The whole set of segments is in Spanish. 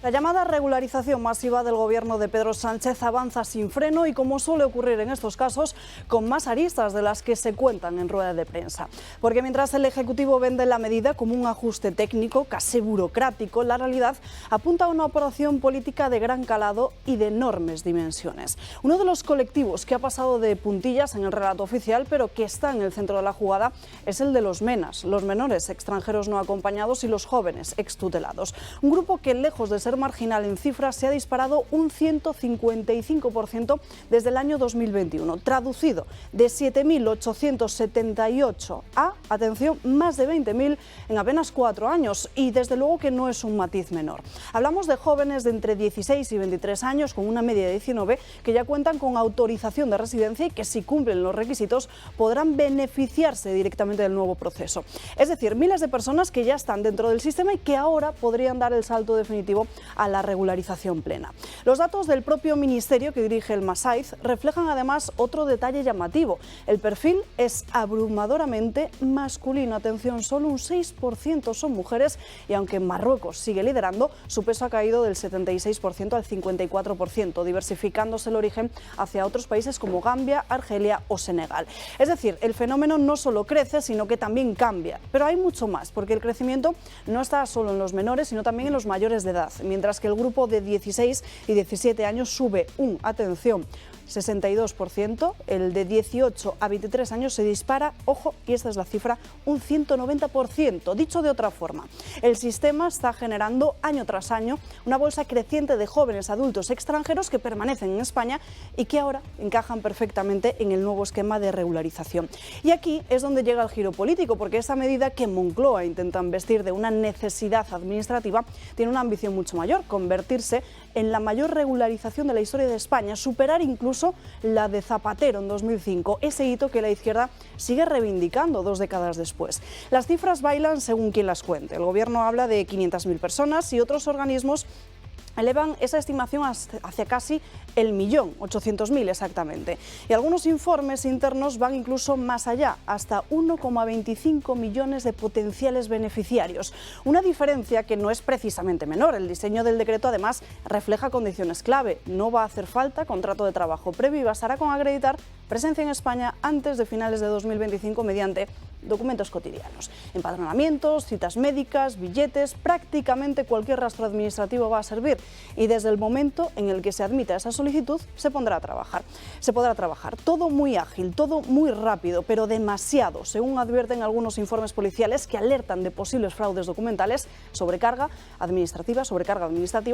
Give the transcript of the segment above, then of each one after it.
La llamada regularización masiva del gobierno de Pedro Sánchez avanza sin freno y, como suele ocurrir en estos casos, con más aristas de las que se cuentan en rueda de prensa. Porque mientras el Ejecutivo vende la medida como un ajuste técnico, casi burocrático, la realidad apunta a una operación política de gran calado y de enormes dimensiones. Uno de los colectivos que ha pasado de puntillas en el relato oficial, pero que está en el centro de la jugada, es el de los MENAs, los menores extranjeros no acompañados y los jóvenes extutelados. Un grupo que, lejos de ser marginal en cifras, se ha disparado un 155% desde el año 2021, traducido de 7.878 a, atención, más de 20.000 en apenas 4 años, y desde luego que no es un matiz menor. Hablamos de jóvenes de entre 16 y 23 años, con una media de 19, que ya cuentan con autorización de residencia y que, si cumplen los requisitos, podrán beneficiarse directamente del nuevo proceso. Es decir, miles de personas que ya están dentro del sistema y que ahora podrían dar el salto definitivo a la regularización plena. Los datos del propio ministerio que dirige el Masaiz reflejan además otro detalle llamativo. El perfil es abrumadoramente masculino. Atención, solo un 6% son mujeres y, aunque Marruecos sigue liderando, su peso ha caído del 76% al 54%, diversificándose el origen hacia otros países como Gambia, Argelia o Senegal. Es decir, el fenómeno no solo crece, sino que también cambia. Pero hay mucho más, porque el crecimiento no está solo en los menores, sino también en los mayores de edad, mientras que el grupo de 16 y 17 años sube un, atención, 62%, el de 18 a 23 años se dispara, ojo, y esta es la cifra, un 190%. Dicho de otra forma, el sistema está generando año tras año una bolsa creciente de jóvenes adultos extranjeros que permanecen en España y que ahora encajan perfectamente en el nuevo esquema de regularización. Y aquí es donde llega el giro político, porque esa medida que Moncloa intenta vestir de una necesidad administrativa tiene una ambición mucho mayor: convertirse en la mayor regularización de la historia de España, superar incluso la de Zapatero en 2005, ese hito que la izquierda sigue reivindicando 2 décadas después. Las cifras bailan según quien las cuente. El gobierno habla de 500.000 personas y otros organismos elevan esa estimación hacia casi el 1.800.000 exactamente. Y algunos informes internos van incluso más allá, hasta 1,25 millones de potenciales beneficiarios. Una diferencia que no es precisamente menor. El diseño del decreto además refleja condiciones clave. No va a hacer falta contrato de trabajo previo y bastará con acreditar presencia en España antes de finales de 2025 mediante documentos cotidianos. Empadronamientos, citas médicas, billetes, prácticamente cualquier rastro administrativo va a servir, y desde el momento en el que se admita esa solicitud se pondrá a trabajar. Se podrá trabajar. Todo muy ágil, todo muy rápido, pero demasiado, según advierten algunos informes policiales que alertan de posibles fraudes documentales, sobrecarga administrativa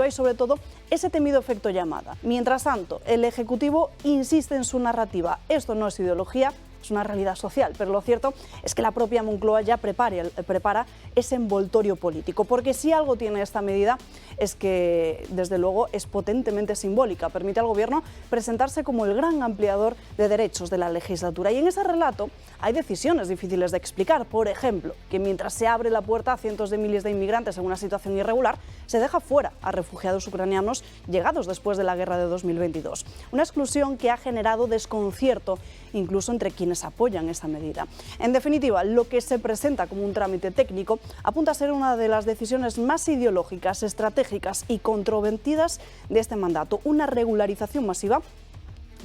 y, sobre todo, ese temido efecto llamada. Mientras tanto, el Ejecutivo insiste en su narrativa. Esto no es ideología, es una realidad social, pero lo cierto es que la propia Moncloa ya prepara ese envoltorio político, porque si algo tiene esta medida es que, desde luego, es potentemente simbólica. Permite al Gobierno presentarse como el gran ampliador de derechos de la legislatura, y en ese relato hay decisiones difíciles de explicar. Por ejemplo, que mientras se abre la puerta a cientos de miles de inmigrantes en una situación irregular, se deja fuera a refugiados ucranianos llegados después de la guerra de 2022. Una exclusión que ha generado desconcierto incluso entre quienes apoyan esta medida. En definitiva, lo que se presenta como un trámite técnico apunta a ser una de las decisiones más ideológicas, estratégicas y controvertidas de este mandato. Una regularización masiva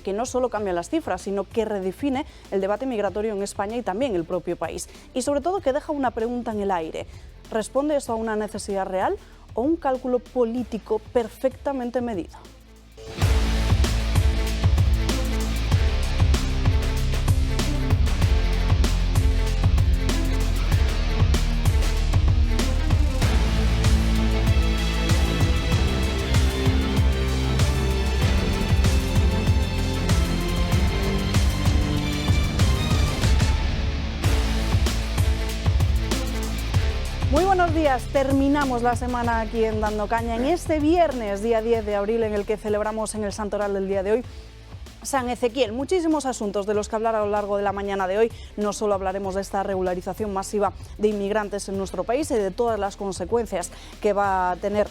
que no solo cambia las cifras, sino que redefine el debate migratorio en España y también el propio país. Y sobre todo que deja una pregunta en el aire. ¿Responde esto a una necesidad real o un cálculo político perfectamente medido? Muy buenos días, terminamos la semana aquí en Dando Caña, en este viernes, día 10 de abril, en el que celebramos en el santoral del día de hoy San Ezequiel. Muchísimos asuntos de los que hablar a lo largo de la mañana de hoy. No solo hablaremos de esta regularización masiva de inmigrantes en nuestro país y de todas las consecuencias que va a tener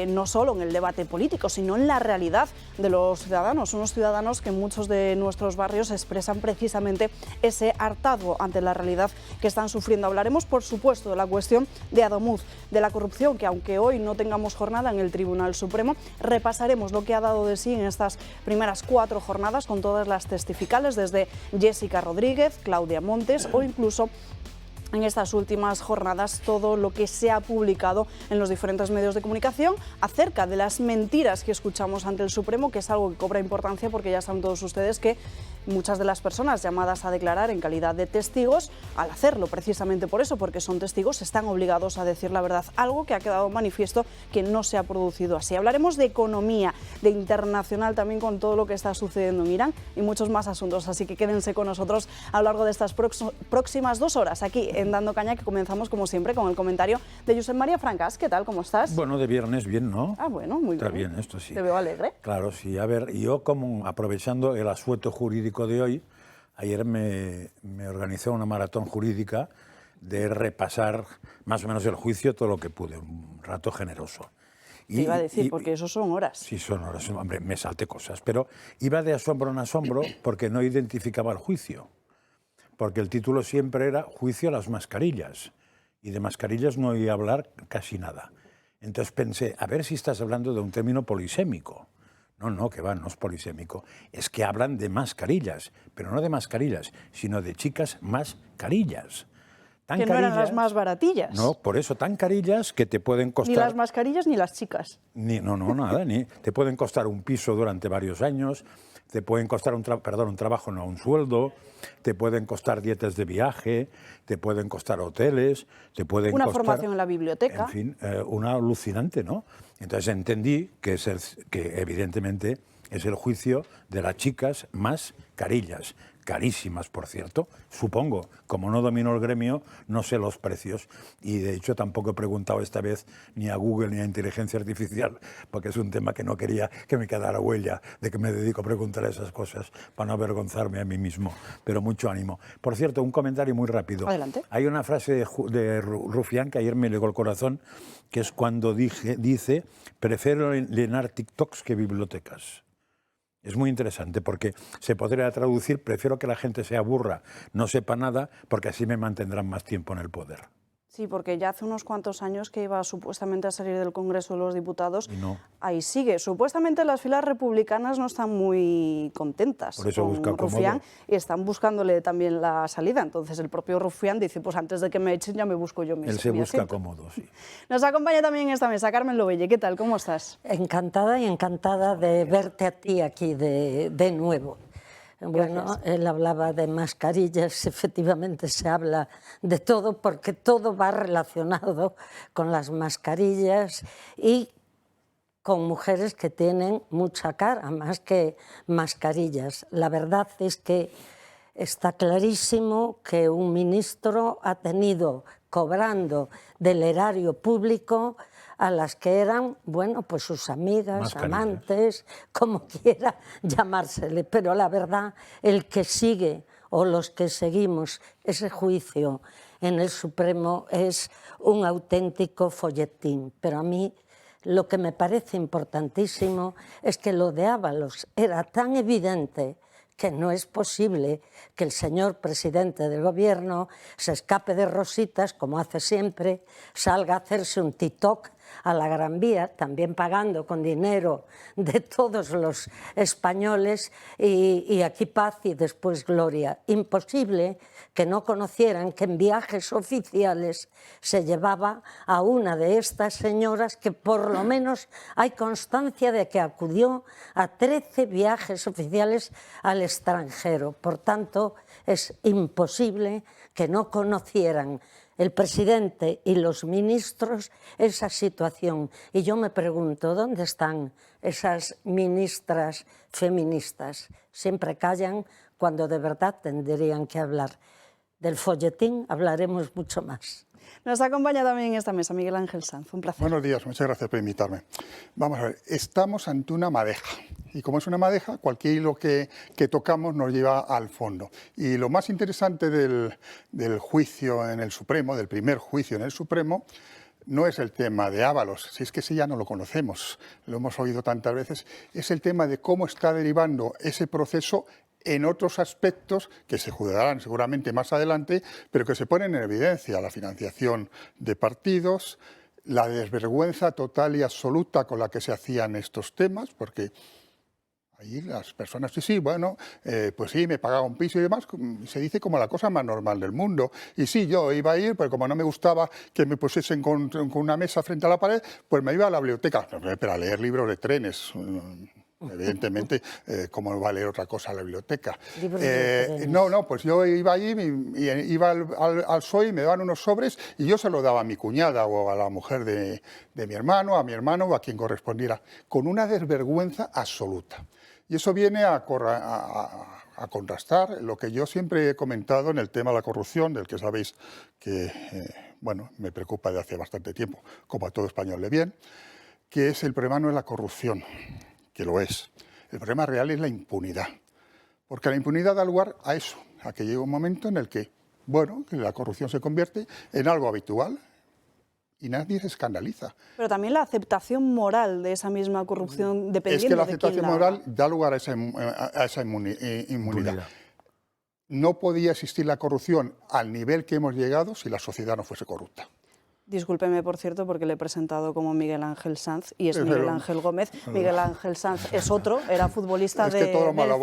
no solo en el debate político, sino en la realidad de los ciudadanos, unos ciudadanos que en muchos de nuestros barrios expresan precisamente ese hartazgo ante la realidad que están sufriendo. Hablaremos, por supuesto, de la cuestión de Adomuz, de la corrupción, que aunque hoy no tengamos jornada en el Tribunal Supremo, repasaremos lo que ha dado de sí en estas primeras 4 jornadas con todas las testificales, desde Jessica Rodríguez, Claudia Montes o incluso en estas últimas jornadas todo lo que se ha publicado en los diferentes medios de comunicación acerca de las mentiras que escuchamos ante el Supremo, que es algo que cobra importancia porque ya saben todos ustedes que muchas de las personas llamadas a declarar en calidad de testigos, al hacerlo precisamente por eso, porque son testigos, están obligados a decir la verdad, algo que ha quedado manifiesto que no se ha producido así. Hablaremos de economía, de internacional también con todo lo que está sucediendo en Irán y muchos más asuntos, así que quédense con nosotros a lo largo de estas próximas 2 horas aquí en Dando Caña, que comenzamos como siempre con el comentario de Josep María Francas. ¿Qué tal? ¿Cómo estás? Bueno, de viernes bien, ¿no? Ah, bueno, muy bien. Está bien esto, sí. Te veo alegre. Claro, sí. A ver, yo como aprovechando el asueto jurídico de hoy, ayer me organizé una maratón jurídica de repasar más o menos el juicio, todo lo que pude, un rato generoso. Te iba a decir, porque eso son horas. Sí, son horas. Hombre, me salté cosas, pero iba de asombro en asombro porque no identificaba el juicio. Porque el título siempre era Juicio a las mascarillas, y de mascarillas no oí hablar casi nada. Entonces pensé, a ver si estás hablando de un término polisémico. No, que va, no es polisémico. Es que hablan de mascarillas, pero no de mascarillas, sino de chicas mascarillas. Que no eran las más baratillas. No, por eso, tan carillas que te pueden costar... Ni las mascarillas ni las chicas. No, nada, ni te pueden costar un piso durante varios años, te pueden costar un trabajo, no un sueldo, te pueden costar dietas de viaje, te pueden costar hoteles, te pueden una costar... formación en la biblioteca. En fin, una alucinante, ¿no? Entonces entendí que evidentemente es el juicio de las chicas mascarillas, carísimas, por cierto, supongo. Como no domino el gremio, no sé los precios. Y, de hecho, tampoco he preguntado esta vez ni a Google ni a Inteligencia Artificial, porque es un tema que no quería que me quedara huella de que me dedico a preguntar esas cosas para no avergonzarme a mí mismo. Pero mucho ánimo. Por cierto, un comentario muy rápido. Adelante. Hay una frase de Rufián que ayer me llegó al corazón, que es cuando dice, prefiero llenar TikToks que bibliotecas. Es muy interesante porque se podría traducir, prefiero que la gente se aburra, no sepa nada, porque así me mantendrán más tiempo en el poder. Sí, porque ya hace unos cuantos años que iba supuestamente a salir del Congreso de los Diputados. Y no. Ahí sigue. Supuestamente las filas republicanas no están muy contentas Por eso con Rufián y están buscándole también la salida. Entonces el propio Rufián dice, pues antes de que me echen ya me busco yo mismo. Él se busca cómodo, sí. Nos acompaña también en esta mesa Carmen Lobelle. ¿Qué tal? ¿Cómo estás? Encantada y encantada de verte a ti aquí de nuevo. Bueno, Gracias. él hablaba de mascarillas, efectivamente se habla de todo porque todo va relacionado con las mascarillas y con mujeres que tienen mucha cara, más que mascarillas. La verdad es que está clarísimo que un ministro ha tenido cobrando del erario público a las que eran, bueno, pues sus amigas, amantes, como quiera llamársele. Pero la verdad, el que sigue o los que seguimos ese juicio en el Supremo es un auténtico folletín. Pero a mí lo que me parece importantísimo es que lo de Ábalos era tan evidente que no es posible que el señor presidente del gobierno se escape de rositas, como hace siempre, salga a hacerse un TikTok a la Gran Vía, también pagando con dinero de todos los españoles, y aquí paz y después gloria. Imposible que no conocieran que en viajes oficiales se llevaba a una de estas señoras que por lo menos hay constancia de que acudió a 13 viajes oficiales al extranjero. Por tanto, es imposible que no conocieran el presidente y los ministros esa situación. Y yo me pregunto, ¿dónde están esas ministras feministas? Siempre callan cuando de verdad tendrían que hablar. Del folletín hablaremos mucho más. Nos acompaña también en esta mesa Miguel Ángel Sanz, un placer. Buenos días, muchas gracias por invitarme. Vamos a ver, estamos ante una madeja. Y como es una madeja, cualquier hilo que tocamos nos lleva al fondo. Y lo más interesante del juicio en el Supremo, del primer juicio en el Supremo, no es el tema de Ábalos, si es que ese ya no lo conocemos, lo hemos oído tantas veces, es el tema de cómo está derivando ese proceso en otros aspectos que se juzgarán seguramente más adelante, pero que se ponen en evidencia: la financiación de partidos, la desvergüenza total y absoluta con la que se hacían estos temas, porque ahí las personas, sí, bueno, pues sí, me pagaba un piso y demás, se dice como la cosa más normal del mundo. Y sí, yo iba a ir, pero como no me gustaba que me pusiesen con una mesa frente a la pared, pues me iba a la biblioteca, pero a leer libros de trenes. Evidentemente, ¿cómo va a leer otra cosa a la biblioteca? No, pues yo iba allí, iba al PSOE y me daban unos sobres y yo se los daba a mi cuñada o a la mujer de mi hermano, a mi hermano o a quien correspondiera, con una desvergüenza absoluta. Y eso viene a contrastar lo que yo siempre he comentado en el tema de la corrupción, del que sabéis que bueno, me preocupa de hace bastante tiempo, como a todo español le viene, que es el problema no es la corrupción, que lo es. El problema real es la impunidad, porque la impunidad da lugar a eso, a que llega un momento en el que, bueno, que la corrupción se convierte en algo habitual y nadie se escandaliza. Pero también la aceptación moral de esa misma corrupción, dependiendo de quién la haga. Es que la aceptación moral da lugar a esa inmunidad. No podía existir la corrupción al nivel que hemos llegado si la sociedad no fuese corrupta. Discúlpeme, por cierto, porque le he presentado como Miguel Ángel Sanz y es Miguel Ángel Gómez. Miguel Ángel Sanz es otro, era futbolista del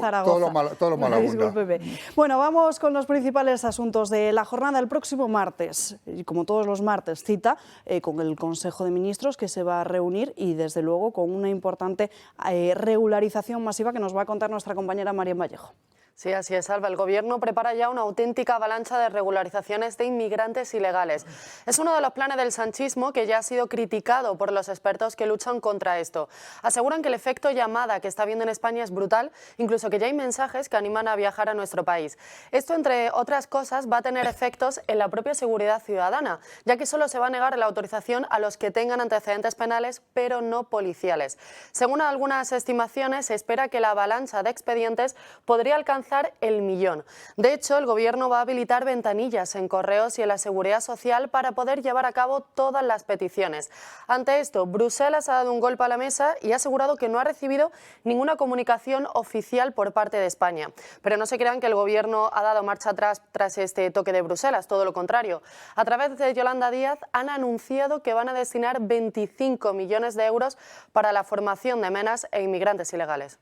Zaragoza. Todo lo malo abunda. Discúlpeme. Bueno, vamos con los principales asuntos de la jornada. El próximo martes, y como todos los martes, cita con el Consejo de Ministros, que se va a reunir, y desde luego con una importante regularización masiva que nos va a contar nuestra compañera Marian Vallejo. Sí, así es, Alba. El Gobierno prepara ya una auténtica avalancha de regularizaciones de inmigrantes ilegales. Es uno de los planes del sanchismo que ya ha sido criticado por los expertos que luchan contra esto. Aseguran que el efecto llamada que está viendo en España es brutal, incluso que ya hay mensajes que animan a viajar a nuestro país. Esto, entre otras cosas, va a tener efectos en la propia seguridad ciudadana, ya que solo se va a negar la autorización a los que tengan antecedentes penales, pero no policiales. Según algunas estimaciones, se espera que la avalancha de expedientes podría alcanzar el 1.000.000. De hecho, el Gobierno va a habilitar ventanillas en correos y en la seguridad social para poder llevar a cabo todas las peticiones. Ante esto, Bruselas ha dado un golpe a la mesa y ha asegurado que no ha recibido ninguna comunicación oficial por parte de España. Pero no se crean que el Gobierno ha dado marcha atrás tras este toque de Bruselas, todo lo contrario. A través de Yolanda Díaz han anunciado que van a destinar 25 millones de euros para la formación de menas e inmigrantes ilegales.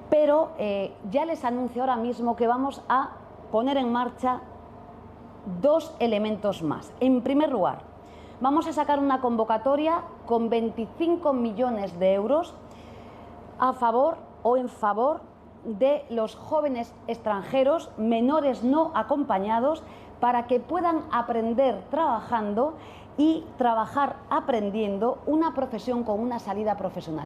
Pero ya les anuncio ahora mismo que vamos a poner en marcha dos elementos más. En primer lugar, vamos a sacar una convocatoria con 25 millones de euros a favor o en favor de los jóvenes extranjeros, menores no acompañados, para que puedan aprender trabajando y trabajar aprendiendo una profesión con una salida profesional.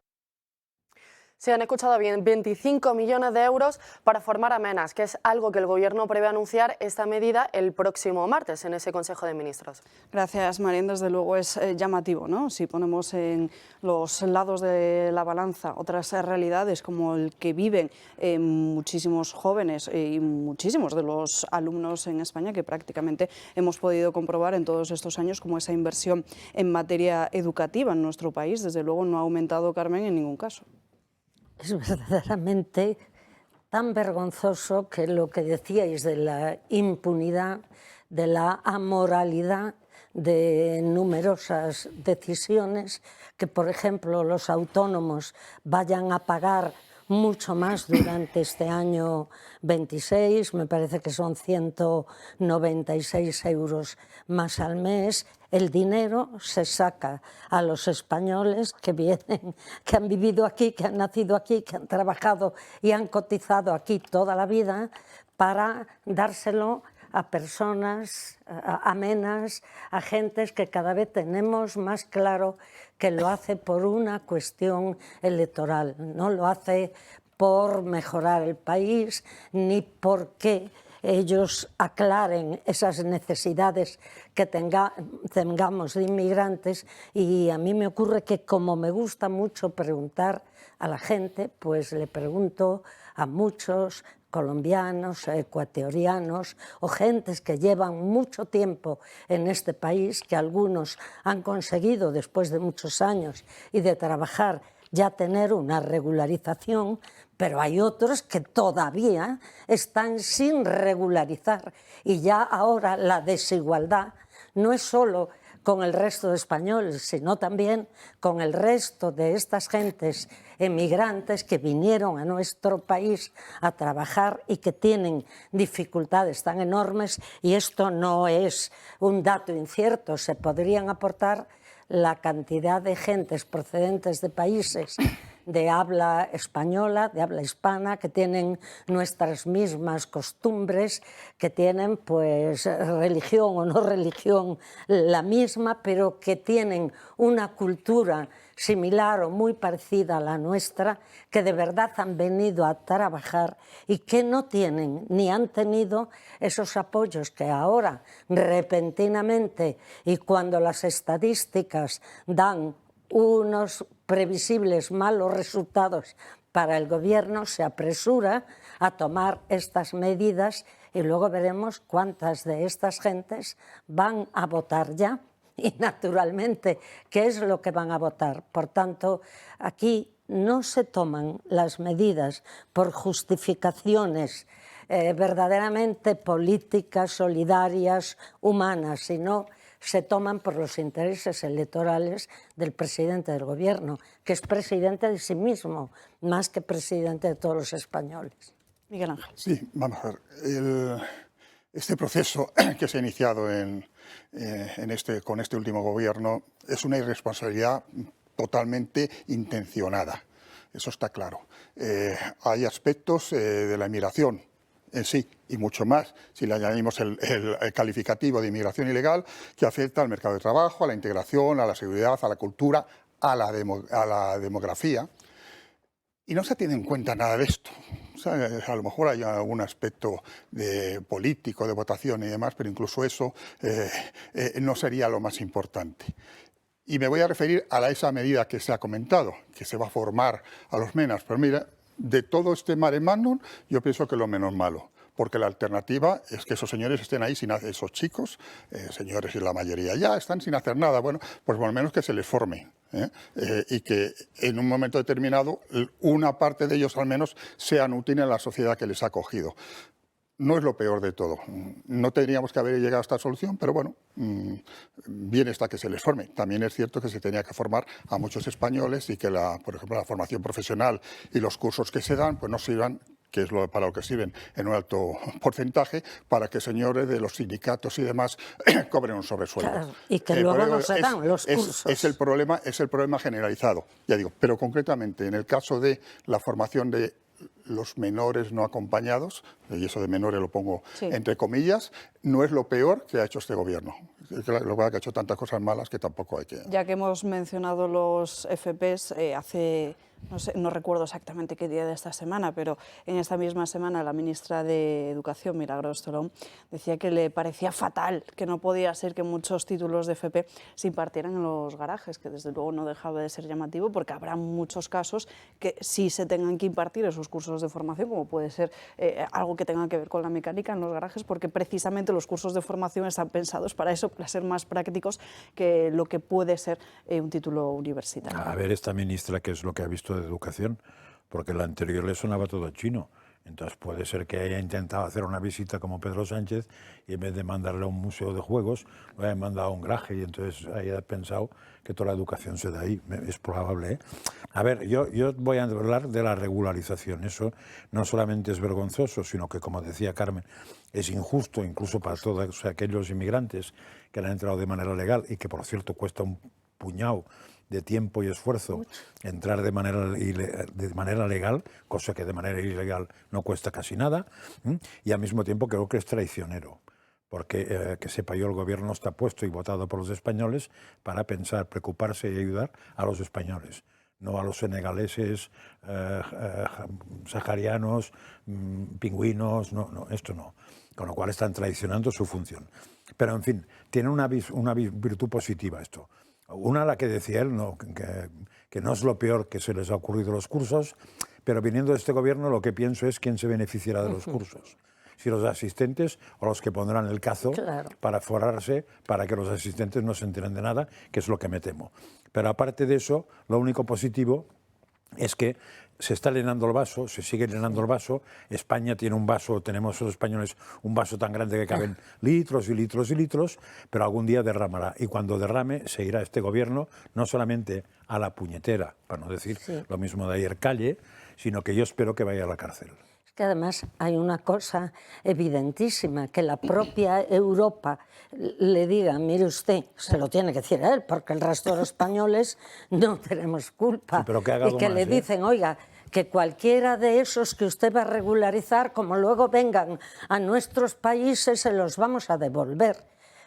Se han escuchado bien, 25 millones de euros para formar a menas, que es algo que el Gobierno prevé anunciar esta medida el próximo martes en ese Consejo de Ministros. Gracias, Marian. Desde luego es llamativo, ¿no? Si ponemos en los lados de la balanza otras realidades como el que viven muchísimos jóvenes y muchísimos de los alumnos en España, que prácticamente hemos podido comprobar en todos estos años como esa inversión en materia educativa en nuestro país, desde luego, no ha aumentado, Carmen, en ningún caso. Es verdaderamente tan vergonzoso que lo que decíais de la impunidad, de la amoralidad de numerosas decisiones, que por ejemplo los autónomos vayan a pagar mucho más durante este año 26, me parece que son 196 euros más al mes. El dinero se saca a los españoles que vienen, que han vivido aquí, que han nacido aquí, que han trabajado y han cotizado aquí toda la vida, para dárselo a personas amenas, a gentes que cada vez tenemos más claro que lo hace por una cuestión electoral, no lo hace por mejorar el país ni porque ellos aclaren esas necesidades que tengamos de inmigrantes, y a mí me ocurre que como me gusta mucho preguntar a la gente, pues le pregunto a muchos colombianos, ecuatorianos o gentes que llevan mucho tiempo en este país, que algunos han conseguido después de muchos años y de trabajar ya tener una regularización, pero hay otros que todavía están sin regularizar, y ya ahora la desigualdad no es solo con el resto de españoles, sino también con el resto de estas gentes emigrantes que vinieron a nuestro país a trabajar y que tienen dificultades tan enormes, y esto no es un dato incierto, se podrían aportar la cantidad de gentes procedentes de países de habla española, de habla hispana, que tienen nuestras mismas costumbres, que tienen pues religión o no religión la misma, pero que tienen una cultura similar o muy parecida a la nuestra, que de verdad han venido a trabajar y que no tienen ni han tenido esos apoyos que ahora repentinamente, y cuando las estadísticas dan unos previsibles malos resultados para el gobierno, se apresura a tomar estas medidas, y luego veremos cuántas de estas gentes van a votar ya. Y naturalmente, ¿qué es lo que van a votar? Por tanto, aquí no se toman las medidas por justificaciones verdaderamente políticas, solidarias, humanas, sino se toman por los intereses electorales del presidente del gobierno, que es presidente de sí mismo, más que presidente de todos los españoles. Miguel Ángel. Sí, vamos a ver. Este proceso que se ha iniciado con este último gobierno es una irresponsabilidad totalmente intencionada, eso está claro. Hay aspectos de la inmigración en sí, y mucho más, si le añadimos el calificativo de inmigración ilegal, que afecta al mercado de trabajo, a la integración, a la seguridad, a la cultura, a la demografía, y no se tiene en cuenta nada de esto. O sea, a lo mejor hay algún aspecto político, de votación y demás, pero incluso eso no sería lo más importante. Y me voy a referir a esa medida que se ha comentado, que se va a formar a los MENAs. Pero mira, de todo este mare magnum, yo pienso que lo menos malo, porque la alternativa es que esos señores estén ahí, esos chicos, señores y la mayoría ya están sin hacer nada. Bueno, pues por lo menos que se les forme, y que en un momento determinado una parte de ellos al menos sean útiles a la sociedad que les ha acogido. No es lo peor de todo. No tendríamos que haber llegado a esta solución, pero bueno, bien está que se les forme. También es cierto que se tenía que formar a muchos españoles y que, por ejemplo, la formación profesional y los cursos que se dan, pues no sirvan, que es para lo que sirven en un alto porcentaje, para que señores de los sindicatos y demás cobren un sobresueldo. Claro, y que luego no se dan los cursos. Es el problema generalizado, ya digo, pero concretamente en el caso de la formación de los menores no acompañados, y eso de menores lo pongo entre comillas, no es lo peor que ha hecho este gobierno. Lo que ha hecho tantas cosas malas que tampoco hay que... Ya que hemos mencionado los FPs, no recuerdo exactamente qué día de esta semana, pero en esta misma semana la ministra de Educación, Milagros Tolón, decía que le parecía fatal, que no podía ser que muchos títulos de FP se impartieran en los garajes, que desde luego no dejaba de ser llamativo, porque habrá muchos casos que sí se tengan que impartir esos cursos de formación, como puede ser algo que tenga que ver con la mecánica en los garajes, porque precisamente los cursos de formación están pensados para eso, para ser más prácticos que lo que puede ser un título universitario. A ver esta ministra qué es lo que ha visto de educación, porque la anterior le sonaba todo chino. Entonces puede ser que haya intentado hacer una visita como Pedro Sánchez y en vez de mandarle a un museo de juegos, lo haya mandado a un garaje y entonces haya pensado que toda la educación se da ahí. Es probable, ¿eh? A ver, yo voy a hablar de la regularización. Eso no solamente es vergonzoso, sino que, como decía Carmen, es injusto incluso para todos aquellos inmigrantes que han entrado de manera legal y que, por cierto, cuesta un puñado de tiempo y esfuerzo entrar de manera legal, cosa que de manera ilegal no cuesta casi nada, y al mismo tiempo creo que es traicionero, porque que sepa yo, el gobierno está puesto y votado por los españoles para pensar, preocuparse y ayudar a los españoles, no a los senegaleses, saharianos, pingüinos, no, esto no. con lo cual están traicionando su función. Pero, en fin, tiene una virtud positiva esto. Una, la que decía él, no, que no es lo peor que se les ha ocurrido los cursos, pero viniendo de este gobierno lo que pienso es quién se beneficiará de los cursos. Si los asistentes o los que pondrán el cazo para forrarse, para que los asistentes no se enteren de nada, que es lo que me temo. Pero aparte de eso, lo único positivo es que se está llenando el vaso, se sigue llenando el vaso. España tiene un vaso, tenemos los españoles un vaso tan grande que caben litros y litros y litros, pero algún día derramará. Y cuando derrame, se irá este gobierno no solamente a la puñetera, para no decir lo mismo de ayer Calle, sino que yo espero que vaya a la cárcel. Que además hay una cosa evidentísima, que la propia Europa le diga, mire usted, se lo tiene que decir a él, porque el resto de los españoles no tenemos culpa. Sí, pero que haga y que más, le dicen, oiga, que cualquiera de esos que usted va a regularizar, como luego vengan a nuestros países, se los vamos a devolver.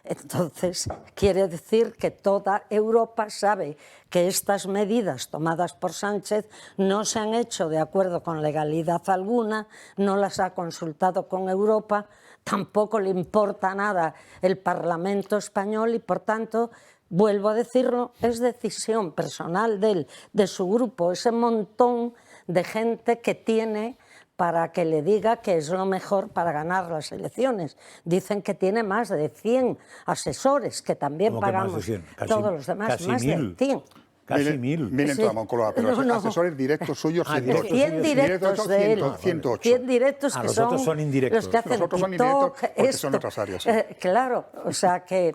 Entonces, quiere decir que toda Europa sabe que estas medidas tomadas por Sánchez no se han hecho de acuerdo con legalidad alguna, no las ha consultado con Europa, tampoco le importa nada el Parlamento español y, por tanto, vuelvo a decirlo, es decisión personal de él, de su grupo, ese montón de gente que tiene para que le diga que es lo mejor para ganar las elecciones. Dicen que tiene más de 100 asesores, que también pagamos todos los demás, más de 100. Casi 1000. Miren toda Moncloa, pero asesores directos suyos, 108. 100 directos de él. 108. 100 directos que los otros son indirectos. Los que hacen Los otros son indirectos porque son otras áreas. Sí. Claro, o sea que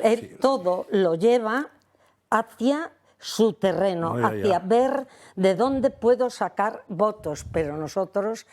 él todo lo lleva hacia su terreno, hacia ver de dónde puedo sacar votos, pero nosotros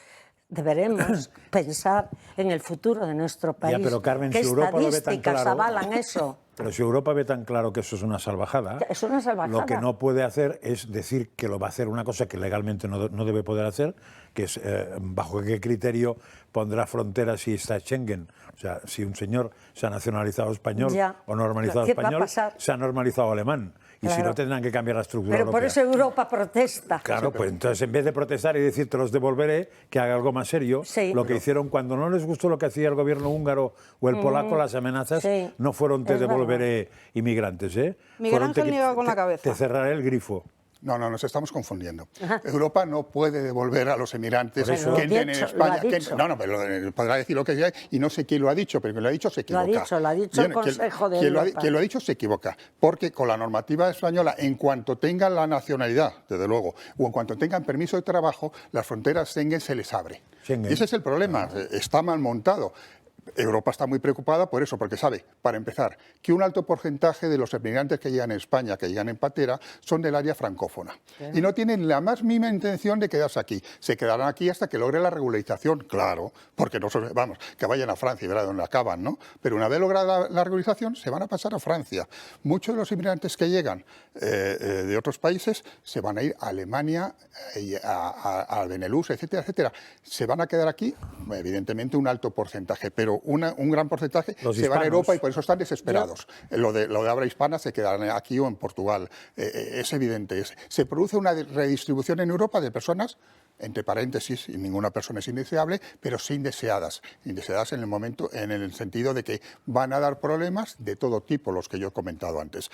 deberemos pensar en el futuro de nuestro país. Ya, pero Carmen, ¿Qué si Europa lo ve tan estadísticas claro, avalan eso? Pero si Europa ve tan claro que eso es una salvajada, Es una salvajada. lo que no puede hacer es decir que lo va a hacer una cosa que legalmente no debe poder hacer, que es bajo qué criterio pondrá fronteras si está Schengen. O sea, si un señor se ha nacionalizado español o normalizado español, se ha normalizado alemán. Y si no, tendrán que cambiar la estructura Pero europea. por eso Europa protesta. Claro, pues entonces en vez de protestar y decir te los devolveré, que haga algo más serio, lo que hicieron cuando no les gustó lo que hacía el gobierno húngaro o el polaco, las amenazas, no fueron te devolveré inmigrantes, Miguel Ángel niega con la cabeza. Te cerraré el grifo. No, nos estamos confundiendo. Europa no puede devolver a los emigrantes que entren en España. Pero podrá decir lo que sea y no sé quién lo ha dicho, pero quien lo ha dicho se equivoca. Lo ha dicho el Consejo de Europa. Quien lo ha dicho se equivoca, porque con la normativa española, en cuanto tengan la nacionalidad, desde luego, o en cuanto tengan permiso de trabajo, las fronteras Schengen se les abre. Y ese es el problema, está mal montado. Europa está muy preocupada por eso, porque sabe, para empezar, que un alto porcentaje de los emigrantes que llegan a España, que llegan en patera, son del área francófona. Y no tienen la más mínima intención de quedarse aquí. Se quedarán aquí hasta que logre la regularización, claro, porque no vamos, que vayan a Francia y verán dónde acaban, ¿no? Pero una vez lograda la regularización, se van a pasar a Francia. Muchos de los inmigrantes que llegan de otros países se van a ir a Alemania, a Benelux, etcétera, etcétera. Se van a quedar aquí, evidentemente, un alto porcentaje, pero un gran porcentaje se van a Europa y por eso están desesperados. Lo de habla hispana se quedarán aquí o en Portugal. Es evidente. Se produce una redistribución en Europa de personas, entre paréntesis, y ninguna persona es indeseable, pero sí indeseadas. Indeseadas en el sentido de que van a dar problemas de todo tipo, los que yo he comentado antes.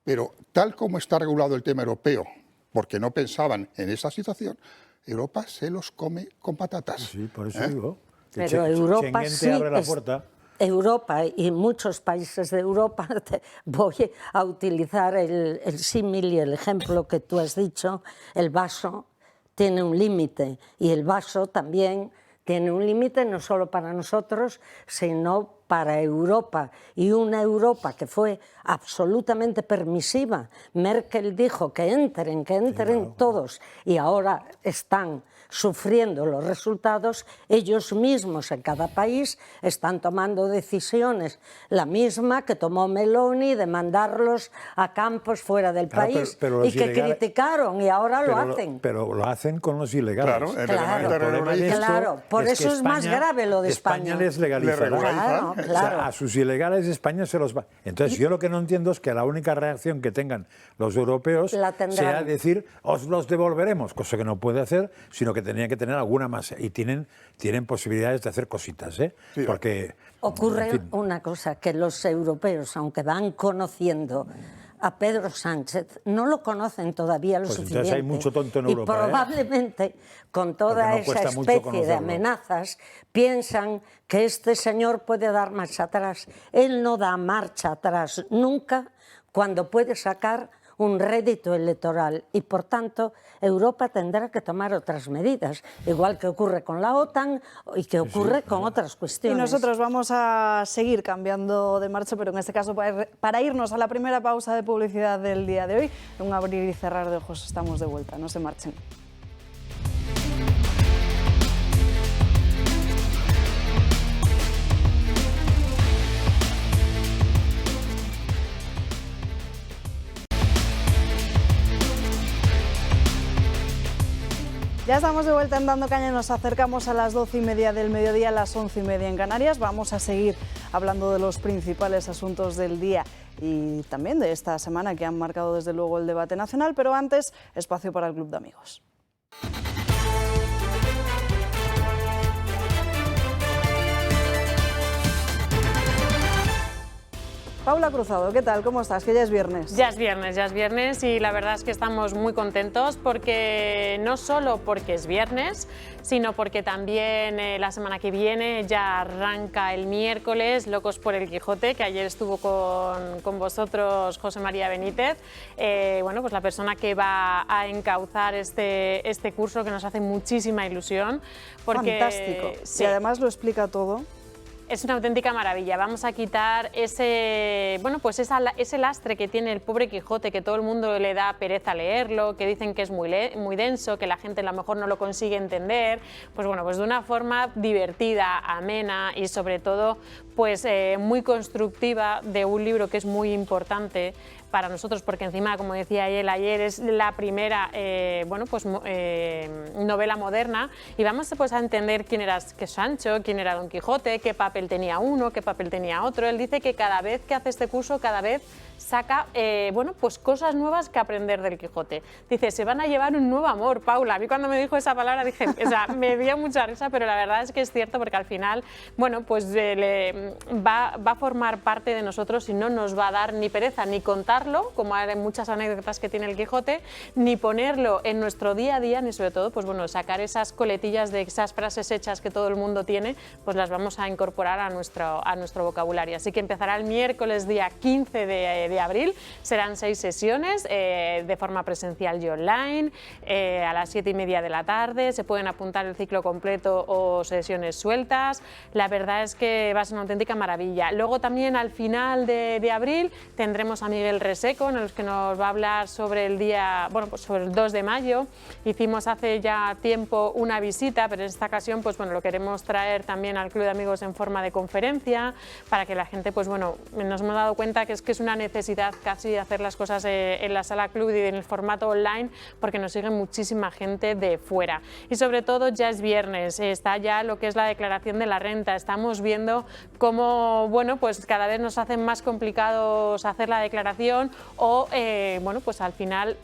Pero tal como está regulado el tema europeo, porque no pensaban en esa situación, Europa se los come con patatas. Sí, por eso digo. Pero Europa sí, abre la puerta. Europa y muchos países de Europa, voy a utilizar el símil y el ejemplo que tú has dicho, el vaso tiene un límite y el vaso también tiene un límite no solo para nosotros, sino para Europa, y una Europa que fue absolutamente permisiva. Merkel dijo que entren todos, y ahora están sufriendo los resultados. Ellos mismos en cada país están tomando decisiones, la misma que tomó Meloni de mandarlos a campos fuera del país y que criticaron, y ahora lo hacen. Pero lo hacen con los ilegales. Claro, por eso es más grave lo de España. España les legalizará. No, claro. O sea, a sus ilegales España se los va. Entonces, yo lo que no entiendo es que la única reacción que tengan los europeos sea decir, os los devolveremos, cosa que no puede hacer, sino que tenían que tener alguna más. Y tienen posibilidades de hacer cositas, ¿eh? Sí. Porque ocurre en fin. una cosa, que los europeos, aunque van conociendo a Pedro Sánchez, no lo conocen todavía lo suficiente. Entonces hay mucho tonto en Europa. Y probablemente, con toda esa especie de amenazas, piensan que este señor puede dar marcha atrás. Él no da marcha atrás nunca cuando puede sacar un rédito electoral y, por tanto, Europa tendrá que tomar otras medidas, igual que ocurre con la OTAN y que ocurre con otras cuestiones. Y nosotros vamos a seguir cambiando de marcha, pero en este caso para irnos a la primera pausa de publicidad del día de hoy, en un abrir y cerrar de ojos estamos de vuelta, no se marchen. Ya estamos de vuelta en Dando Caña, nos acercamos a las 12:30 del mediodía, a las 11:30 en Canarias. Vamos a seguir hablando de los principales asuntos del día y también de esta semana que han marcado desde luego el debate nacional, pero antes, espacio para el Club de Amigos. Paula Cruzado, ¿qué tal? ¿Cómo estás? Que ya es viernes. Ya es viernes y la verdad es que estamos muy contentos porque no solo porque es viernes, sino porque también la semana que viene ya arranca el miércoles Locos por el Quijote, que ayer estuvo con vosotros José María Benítez, bueno, pues la persona que va a encauzar este curso que nos hace muchísima ilusión. Porque, fantástico. Sí. Y además lo explica todo. Es una auténtica maravilla. Vamos a quitar ese lastre que tiene el pobre Quijote, que todo el mundo le da pereza leerlo, que dicen que es muy denso, que la gente a lo mejor no lo consigue entender. Pues bueno, pues de una forma divertida, amena y sobre todo pues muy constructiva, de un libro que es muy importante para nosotros, porque encima, como decía él ayer, es la primera novela moderna, y vamos pues a entender quién era Sancho, quién era Don Quijote, qué papel tenía uno, qué papel tenía otro. Él dice que cada vez que hace este curso, cada vez saca pues cosas nuevas que aprender del Quijote. Dice, se van a llevar un nuevo amor, Paula. A mí cuando me dijo esa palabra dije, o sea, me dio mucha risa, pero la verdad es que es cierto, porque al final, bueno, pues va a formar parte de nosotros y no nos va a dar ni pereza ni contarlo, como hay muchas anécdotas que tiene el Quijote, ni ponerlo en nuestro día a día, ni sobre todo, pues bueno, sacar esas coletillas de esas frases hechas que todo el mundo tiene, pues las vamos a incorporar a nuestro vocabulario. Así que empezará el miércoles día 15 de abril, serán 6 sesiones de forma presencial y online, a las 7:30 de la tarde, se pueden apuntar el ciclo completo o sesiones sueltas. La verdad es que va a ser una auténtica maravilla. Luego también al final de abril tendremos a Miguel Reseco, en el que nos va a hablar sobre el día, bueno, pues sobre el 2 de mayo. Hicimos hace ya tiempo una visita, pero en esta ocasión pues bueno, lo queremos traer también al Club de Amigos en forma de conferencia, para que la gente, pues bueno, nos hemos dado cuenta que es una necesidad casi hacer las cosas en la sala club y en el formato online, porque nos sigue muchísima gente de fuera. Y sobre todo ya es viernes, está ya lo que es la declaración de la renta. Estamos viendo cómo, bueno, pues cada vez nos hacen más complicados hacer la declaración o, bueno, pues al final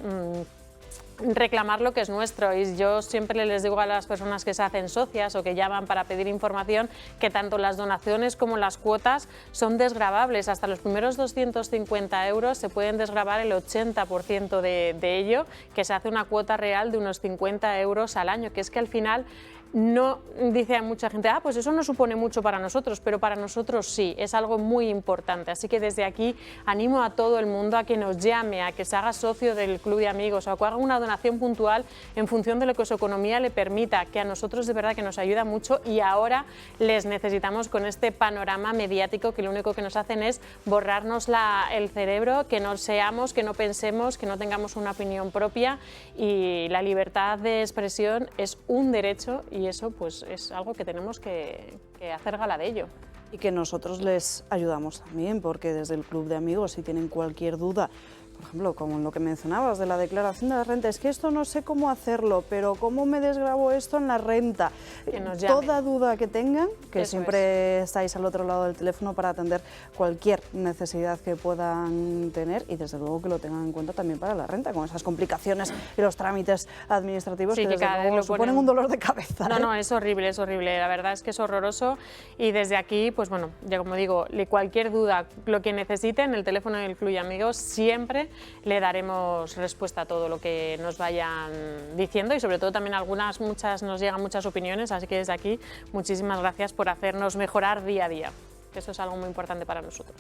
reclamar lo que es nuestro. Y yo siempre les digo a las personas que se hacen socias o que llaman para pedir información que tanto las donaciones como las cuotas son desgravables. Hasta los primeros 250 euros se pueden desgravar el 80% de ello, que se hace una cuota real de unos 50 euros al año, que es que al final no, dice a mucha gente, pues eso no supone mucho para nosotros, pero para nosotros sí, es algo muy importante. Así que desde aquí animo a todo el mundo a que nos llame, a que se haga socio del Club de Amigos o a que haga una donación puntual en función de lo que su economía le permita, que a nosotros de verdad que nos ayuda mucho, y ahora les necesitamos con este panorama mediático que lo único que nos hacen es borrarnos el cerebro, que no seamos, que no pensemos, que no tengamos una opinión propia, y la libertad de expresión es un derecho y eso pues es algo que tenemos que hacer gala de ello. Y que nosotros les ayudamos también, porque desde el Club de Amigos, si tienen cualquier duda, por ejemplo, con lo que mencionabas de la declaración de la renta, es que esto no sé cómo hacerlo, pero ¿cómo me desgravo esto en la renta? Que nos llamen. Toda duda que tengan, que Eso siempre estáis al otro lado del teléfono para atender cualquier necesidad que puedan tener y desde luego que lo tengan en cuenta también para la renta, con esas complicaciones y los trámites administrativos Sí, que que desde cada vez luego lo suponen ponen- un dolor de cabeza. No, ¿eh? no, es horrible, la verdad es que es horroroso y desde aquí, pues bueno, ya como digo, cualquier duda, lo que necesiten, el teléfono del Club de Amigos, siempre le daremos respuesta a todo lo que nos vayan diciendo y sobre todo también muchas nos llegan muchas opiniones, así que desde aquí muchísimas gracias por hacernos mejorar día a día, que eso es algo muy importante para nosotros.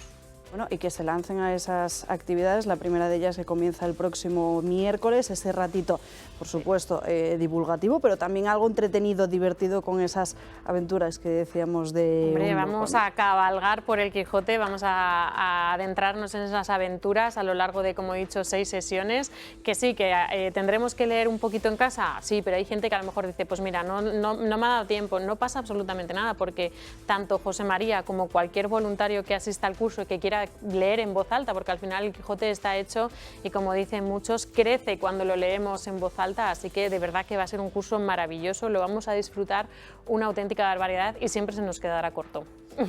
Bueno, y que se lancen a esas actividades. La primera de ellas que comienza el próximo miércoles, ese ratito, por supuesto, divulgativo, pero también algo entretenido, divertido con esas aventuras que decíamos de... Hombre, un vamos loco, ¿no? a cabalgar por el Quijote, vamos a adentrarnos en esas aventuras a lo largo de, como he dicho, 6 sesiones, que sí, que tendremos que leer un poquito en casa, sí, pero hay gente que a lo mejor dice, pues mira, no me ha dado tiempo, no pasa absolutamente nada, porque tanto José María como cualquier voluntario que asista al curso y que quiera leer en voz alta, porque al final el Quijote está hecho y, como dicen muchos, crece cuando lo leemos en voz alta, así que de verdad que va a ser un curso maravilloso, lo vamos a disfrutar una auténtica barbaridad y siempre se nos quedará corto.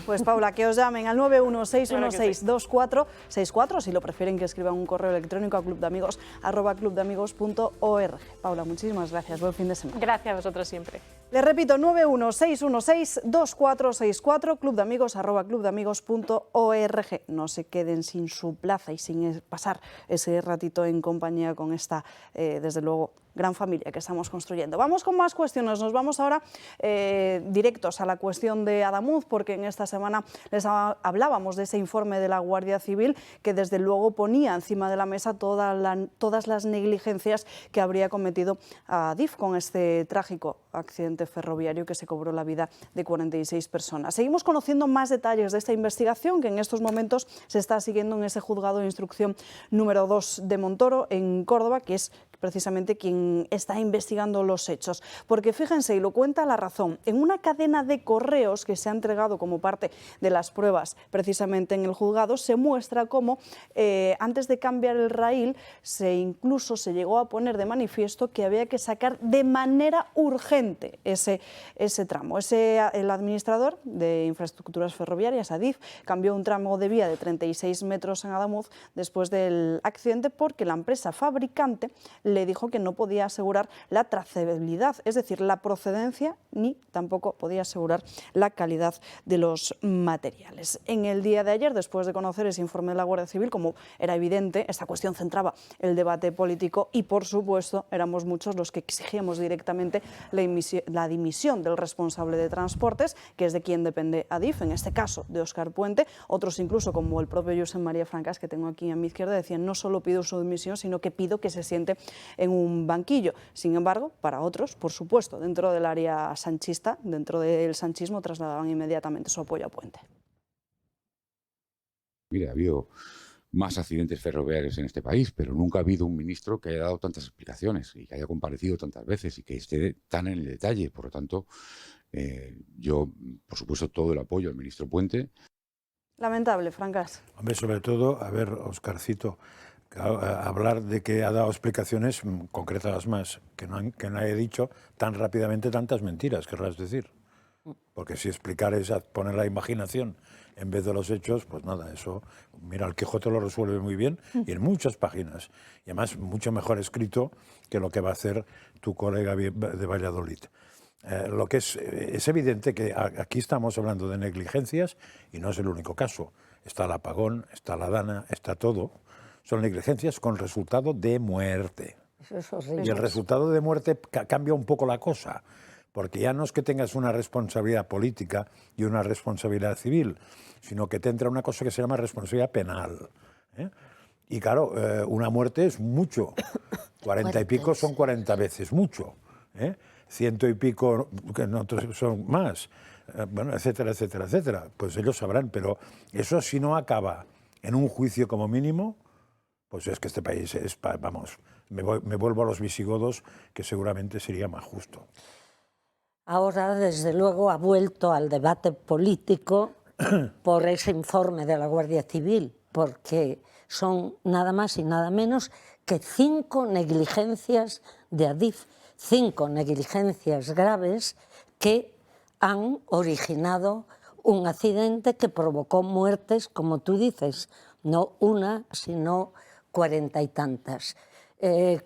Pues Paula, que os llamen al 916162464, si lo prefieren que escriban un correo electrónico a clubdeamigos@clubdeamigos.org. Paula, muchísimas gracias, buen fin de semana. Gracias a vosotros siempre. Les repito, 916162464, clubdeamigos@clubdeamigos.org. No se queden sin su plaza y sin pasar ese ratito en compañía con esta, desde luego, gran familia que estamos construyendo. Vamos con más cuestiones, nos vamos ahora directos a la cuestión de Adamuz, porque en esta semana les hablábamos de ese informe de la Guardia Civil que desde luego ponía encima de la mesa todas las negligencias que habría cometido Adif con este trágico accidente ferroviario que se cobró la vida de 46 personas. Seguimos conociendo más detalles de esta investigación que en estos momentos se está siguiendo en ese juzgado de instrucción número 2 de Montoro en Córdoba, que es precisamente quien está investigando los hechos. Porque fíjense, y lo cuenta La Razón, en una cadena de correos que se ha entregado como parte de las pruebas precisamente en el juzgado, se muestra cómo antes de cambiar el raíl incluso se llegó a poner de manifiesto que había que sacar de manera urgente ese tramo. El administrador de infraestructuras ferroviarias, Adif, cambió un tramo de vía de 36 metros en Adamuz después del accidente porque la empresa fabricante le dijo que no podía asegurar la trazabilidad, es decir, la procedencia, ni tampoco podía asegurar la calidad de los materiales. En el día de ayer, después de conocer ese informe de la Guardia Civil, como era evidente, esta cuestión centraba el debate político y, por supuesto, éramos muchos los que exigíamos directamente la dimisión del responsable de transportes, que es de quien depende Adif, en este caso de Óscar Puente. Otros incluso, como el propio Josep María Francas, que tengo aquí a mi izquierda, decían no solo pido su dimisión, sino que pido que se siente en un banquillo. Sin embargo, para otros, por supuesto, dentro del área sanchista, dentro del sanchismo, trasladaban inmediatamente su apoyo a Puente. Mire, ha habido más accidentes ferroviarios en este país, pero nunca ha habido un ministro que haya dado tantas explicaciones y que haya comparecido tantas veces y que esté tan en el detalle. Por lo tanto, yo, por supuesto, todo el apoyo al ministro Puente. Lamentable, Francas. Hombre, sobre todo, a ver, Oscarcito, hablar de que ha dado explicaciones concretas más, que no haya dicho tan rápidamente tantas mentiras, querrás decir. Porque si explicar es poner la imaginación en vez de los hechos, pues nada, eso, mira, el Quijote lo resuelve muy bien y en muchas páginas. Y además mucho mejor escrito que lo que va a hacer tu colega de Valladolid. Lo que es evidente que aquí estamos hablando de negligencias y no es el único caso. Está el apagón, está la dana, está todo. Son negligencias con resultado de muerte. Eso es horrible. Y el resultado de muerte cambia un poco la cosa, porque ya no es que tengas una responsabilidad política y una responsabilidad civil, sino que te entra una cosa que se llama responsabilidad penal. Y claro, una muerte es mucho. 40 y pico son 40 veces mucho. 100 y pico que nosotros son más. Bueno, etcétera, etcétera, etcétera. Pues ellos sabrán, pero eso si no acaba en un juicio como mínimo, pues es que este país es, vamos, me vuelvo a los visigodos, que seguramente sería más justo. Ahora, desde luego, ha vuelto al debate político por ese informe de la Guardia Civil, porque son nada más y nada menos que 5 negligencias de Adif, 5 negligencias graves que han originado un accidente que provocó muertes, como tú dices, no una, sino 40 y tantas.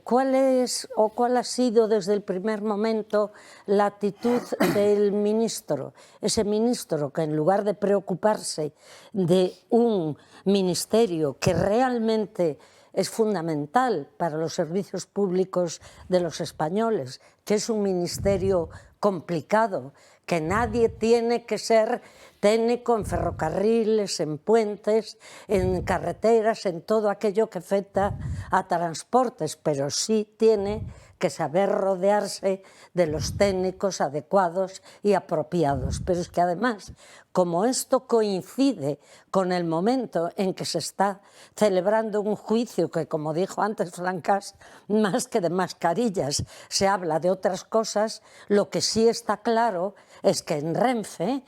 ¿Cuál ha sido desde el primer momento la actitud del ministro? Ese ministro que en lugar de preocuparse de un ministerio que realmente es fundamental para los servicios públicos de los españoles, que es un ministerio complicado, que nadie tiene que ser técnico en ferrocarriles, en puentes, en carreteras, en todo aquello que afecta a transportes, pero sí tiene que saber rodearse de los técnicos adecuados y apropiados. Pero es que además, como esto coincide con el momento en que se está celebrando un juicio que, como dijo antes Francas, más que de mascarillas se habla de otras cosas, lo que sí está claro es que en Renfe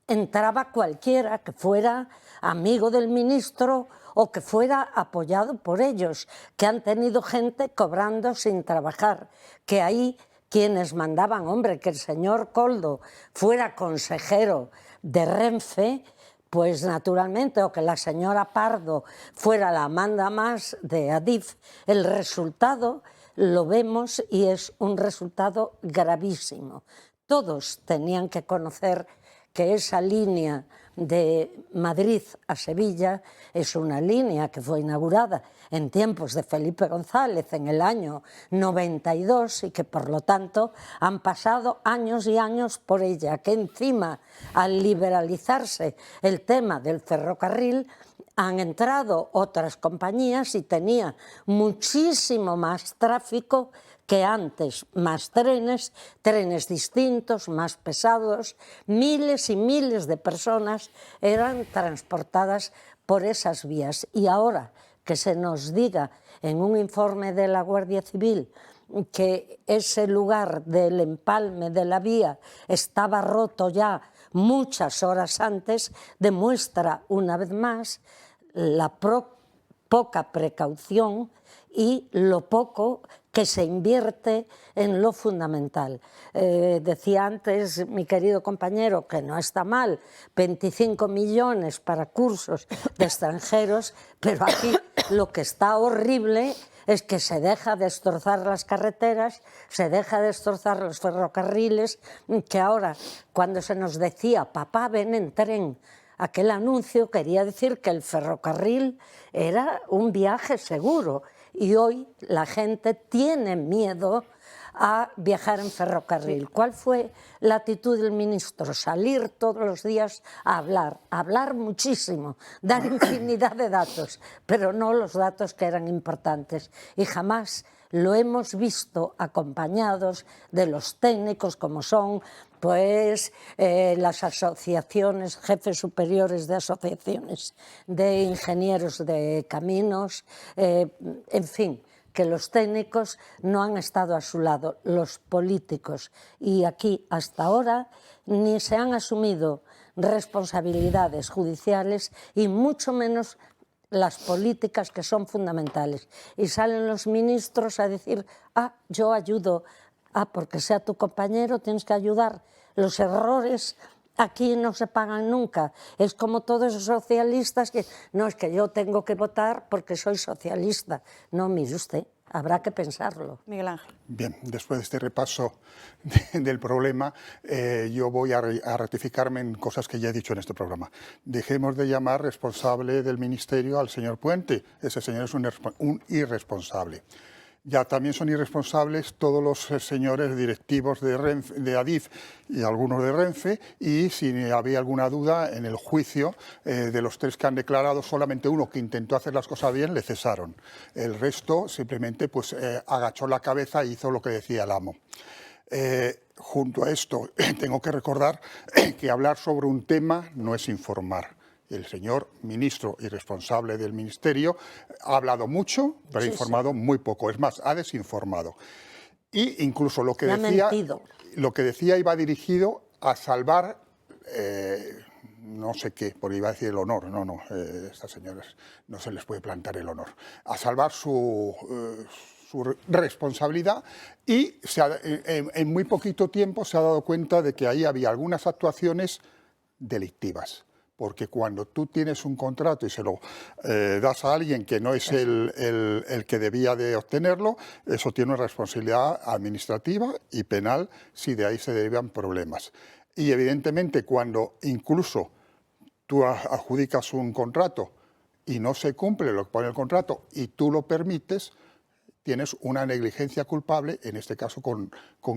entraba cualquiera que fuera amigo del ministro o que fuera apoyado por ellos, que han tenido gente cobrando sin trabajar, que ahí quienes mandaban, hombre, que el señor Koldo fuera consejero de Renfe, pues naturalmente, o que la señora Pardo fuera la manda más de Adif, el resultado lo vemos y es un resultado gravísimo. Todos tenían que conocer que esa línea de Madrid a Sevilla es una línea que fue inaugurada en tiempos de Felipe González en el año 92 y que por lo tanto han pasado años y años por ella, que encima al liberalizarse el tema del ferrocarril han entrado otras compañías y tenía muchísimo más tráfico que antes, más trenes, trenes distintos, más pesados, miles y miles de personas eran transportadas por esas vías. Y ahora que se nos diga en un informe de la Guardia Civil que ese lugar del empalme de la vía estaba roto ya muchas horas antes, demuestra una vez más la poca precaución y lo poco que se invierte en lo fundamental. Decía antes mi querido compañero que no está mal, 25 millones para cursos de extranjeros, pero aquí lo que está horrible es que se deja destrozar las carreteras, se deja destrozar los ferrocarriles, que ahora cuando se nos decía papá ven en tren, aquel anuncio quería decir que el ferrocarril era un viaje seguro y hoy la gente tiene miedo a viajar en ferrocarril. ¿Cuál fue la actitud del ministro? Salir todos los días a hablar muchísimo, dar infinidad de datos, pero no los datos que eran importantes. Y jamás lo hemos visto acompañados de los técnicos como son pues las asociaciones, jefes superiores de asociaciones de ingenieros de caminos, en fin, que los técnicos no han estado a su lado, los políticos. Y aquí hasta ahora ni se han asumido responsabilidades judiciales y mucho menos las políticas que son fundamentales. Y salen los ministros a decir, yo ayudo, porque sea tu compañero tienes que ayudar. Los errores aquí no se pagan nunca. Es como todos los socialistas que, no, es que yo tengo que votar porque soy socialista. No, mire usted, habrá que pensarlo. Miguel Ángel. Bien, después de este repaso del problema, yo voy a ratificarme en cosas que ya he dicho en este programa. Dejemos de llamar responsable del ministerio al señor Puente. Ese señor es un irresponsable. Ya también son irresponsables todos los señores directivos de Adif y algunos de Renfe, y si había alguna duda, en el juicio de los 3 que han declarado, solamente uno que intentó hacer las cosas bien le cesaron. El resto simplemente pues, agachó la cabeza e hizo lo que decía el amo. Junto a esto, tengo que recordar que hablar sobre un tema no es informar. El señor ministro y responsable del ministerio ha hablado mucho, pero ha informado muy poco. Es más, ha desinformado. Y incluso lo que decía iba dirigido a salvar no sé qué, porque iba a decir el honor, estas señoras no se les puede plantar el honor, a salvar su responsabilidad, y en muy poquito tiempo se ha dado cuenta de que ahí había algunas actuaciones delictivas. Porque cuando tú tienes un contrato y se lo das a alguien que no es el que debía de obtenerlo, eso tiene una responsabilidad administrativa y penal si de ahí se derivan problemas. Y evidentemente cuando incluso tú adjudicas un contrato y no se cumple lo que pone el contrato y tú lo permites, tienes una negligencia culpable, en este caso con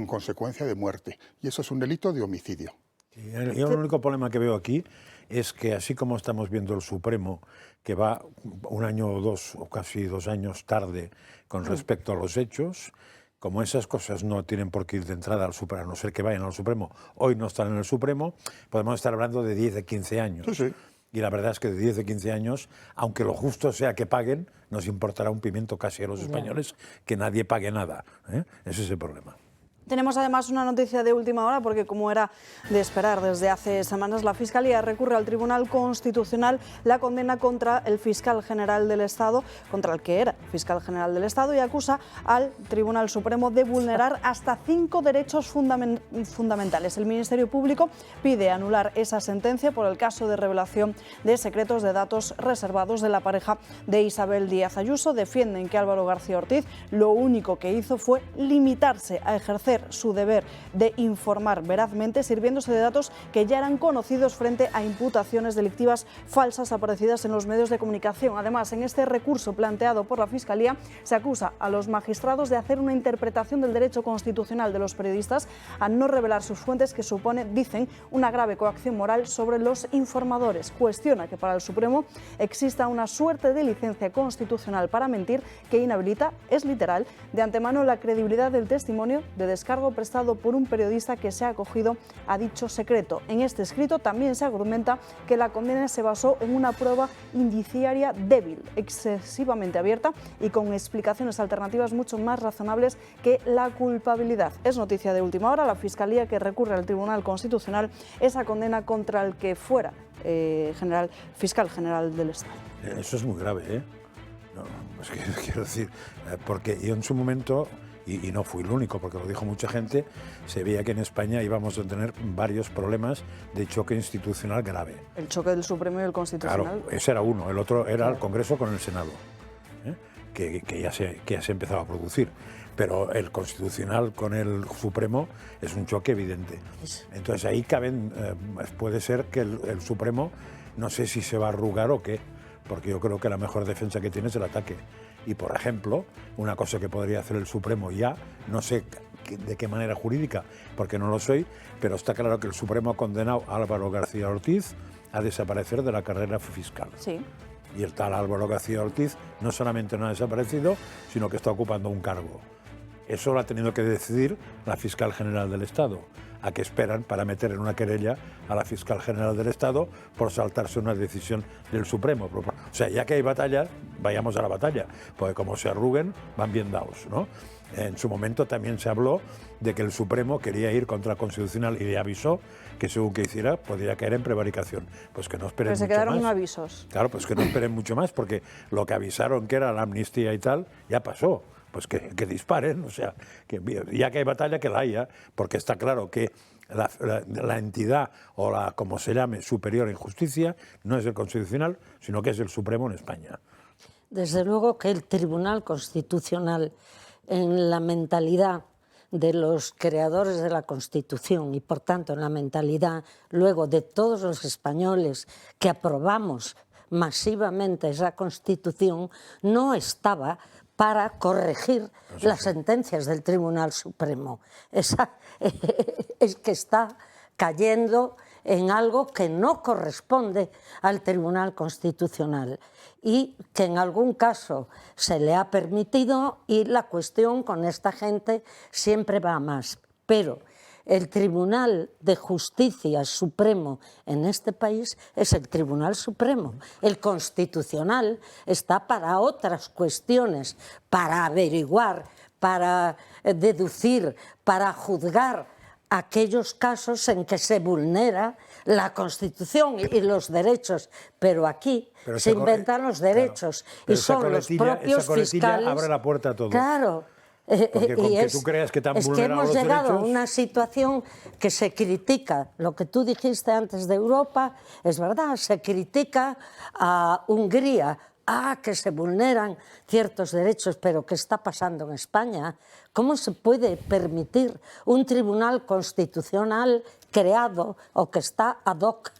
consecuencia de muerte. Y eso es un delito de homicidio. Yo el único problema que veo aquí es que, así como estamos viendo el Supremo, que va un año o dos, o casi 2 años tarde con respecto a los hechos, como esas cosas no tienen por qué ir de entrada al Supremo, a no ser que vayan al Supremo, hoy no están en el Supremo, podemos estar hablando de 10 o 15 años. Sí, sí. Y la verdad es que de 10 o 15 años, aunque lo justo sea que paguen, nos importará un pimiento casi a los españoles que nadie pague nada. Ese es el problema. Tenemos además una noticia de última hora porque, como era de esperar desde hace semanas, la Fiscalía recurre al Tribunal Constitucional la condena contra el fiscal general del Estado, contra el que era fiscal general del Estado, y acusa al Tribunal Supremo de vulnerar hasta 5 derechos fundamentales. El Ministerio Público pide anular esa sentencia por el caso de revelación de secretos de datos reservados de la pareja de Isabel Díaz Ayuso. Defienden que Álvaro García Ortiz lo único que hizo fue limitarse a ejercer su deber de informar verazmente, sirviéndose de datos que ya eran conocidos frente a imputaciones delictivas falsas aparecidas en los medios de comunicación. Además, en este recurso planteado por la Fiscalía, se acusa a los magistrados de hacer una interpretación del derecho constitucional de los periodistas a no revelar sus fuentes, que supone, dicen, una grave coacción moral sobre los informadores. Cuestiona que para el Supremo exista una suerte de licencia constitucional para mentir que inhabilita, es literal, de antemano la credibilidad del testimonio de descargo prestado por un periodista que se ha acogido a dicho secreto. En este escrito también se argumenta que la condena se basó en una prueba indiciaria débil, excesivamente abierta y con explicaciones alternativas mucho más razonables que la culpabilidad. Es noticia de última hora. La Fiscalía, que recurre al Tribunal Constitucional esa condena contra el que fuera fiscal general del Estado. Eso es muy grave, ¿eh? No, es que quiero decir, porque yo en su momento, y no fui el único, porque lo dijo mucha gente, se veía que en España íbamos a tener varios problemas de choque institucional grave. El choque del Supremo y el Constitucional. Claro, ese era uno, el otro era el Congreso con el Senado, que ya se empezaba a producir. Pero el Constitucional con el Supremo es un choque evidente. Entonces ahí puede ser que el Supremo, no sé si se va a arrugar o qué, porque yo creo que la mejor defensa que tiene es el ataque. Y, por ejemplo, una cosa que podría hacer el Supremo ya, no sé de qué manera jurídica, porque no lo soy, pero está claro que el Supremo ha condenado a Álvaro García Ortiz a desaparecer de la carrera fiscal. Sí. Y el tal Álvaro García Ortiz no solamente no ha desaparecido, sino que está ocupando un cargo. Eso lo ha tenido que decidir la fiscal general del Estado, a que esperan para meter en una querella a la fiscal general del Estado por saltarse una decisión del Supremo. O sea, ya que hay batalla, vayamos a la batalla, porque como se arruguen, van bien dados, ¿no? En su momento también se habló de que el Supremo quería ir contra el Constitucional y le avisó que según que hiciera podría caer en prevaricación. Pues que no esperen mucho más. Pero se quedaron avisos. Claro, pues que no esperen mucho más, porque lo que avisaron que era la amnistía y tal, ya pasó. Pues que disparen, o sea, que ya que hay batalla, que la haya, porque está claro que la entidad o la, como se llame, superior en justicia, no es el Constitucional, sino que es el Supremo en España. Desde luego que el Tribunal Constitucional, en la mentalidad de los creadores de la Constitución y, por tanto, en la mentalidad luego de todos los españoles que aprobamos masivamente esa Constitución, no estaba para corregir las sentencias del Tribunal Supremo. Es que está cayendo en algo que no corresponde al Tribunal Constitucional y que en algún caso se le ha permitido, y la cuestión con esta gente siempre va a más. Pero el Tribunal de Justicia Supremo en este país es el Tribunal Supremo. El Constitucional está para otras cuestiones, para averiguar, para deducir, para juzgar aquellos casos en que se vulnera la Constitución y los derechos, pero aquí se inventan los derechos y son los propios fiscales. Abre la puerta a todo. Claro. Porque con que tú creas que te han vulnerado los derechos... Es que hemos llegado a una situación que se critica, lo que tú dijiste antes de Europa, es verdad, se critica a Hungría, que se vulneran ciertos derechos, pero ¿qué está pasando en España? ¿Cómo se puede permitir un tribunal constitucional creado o que está ad hoc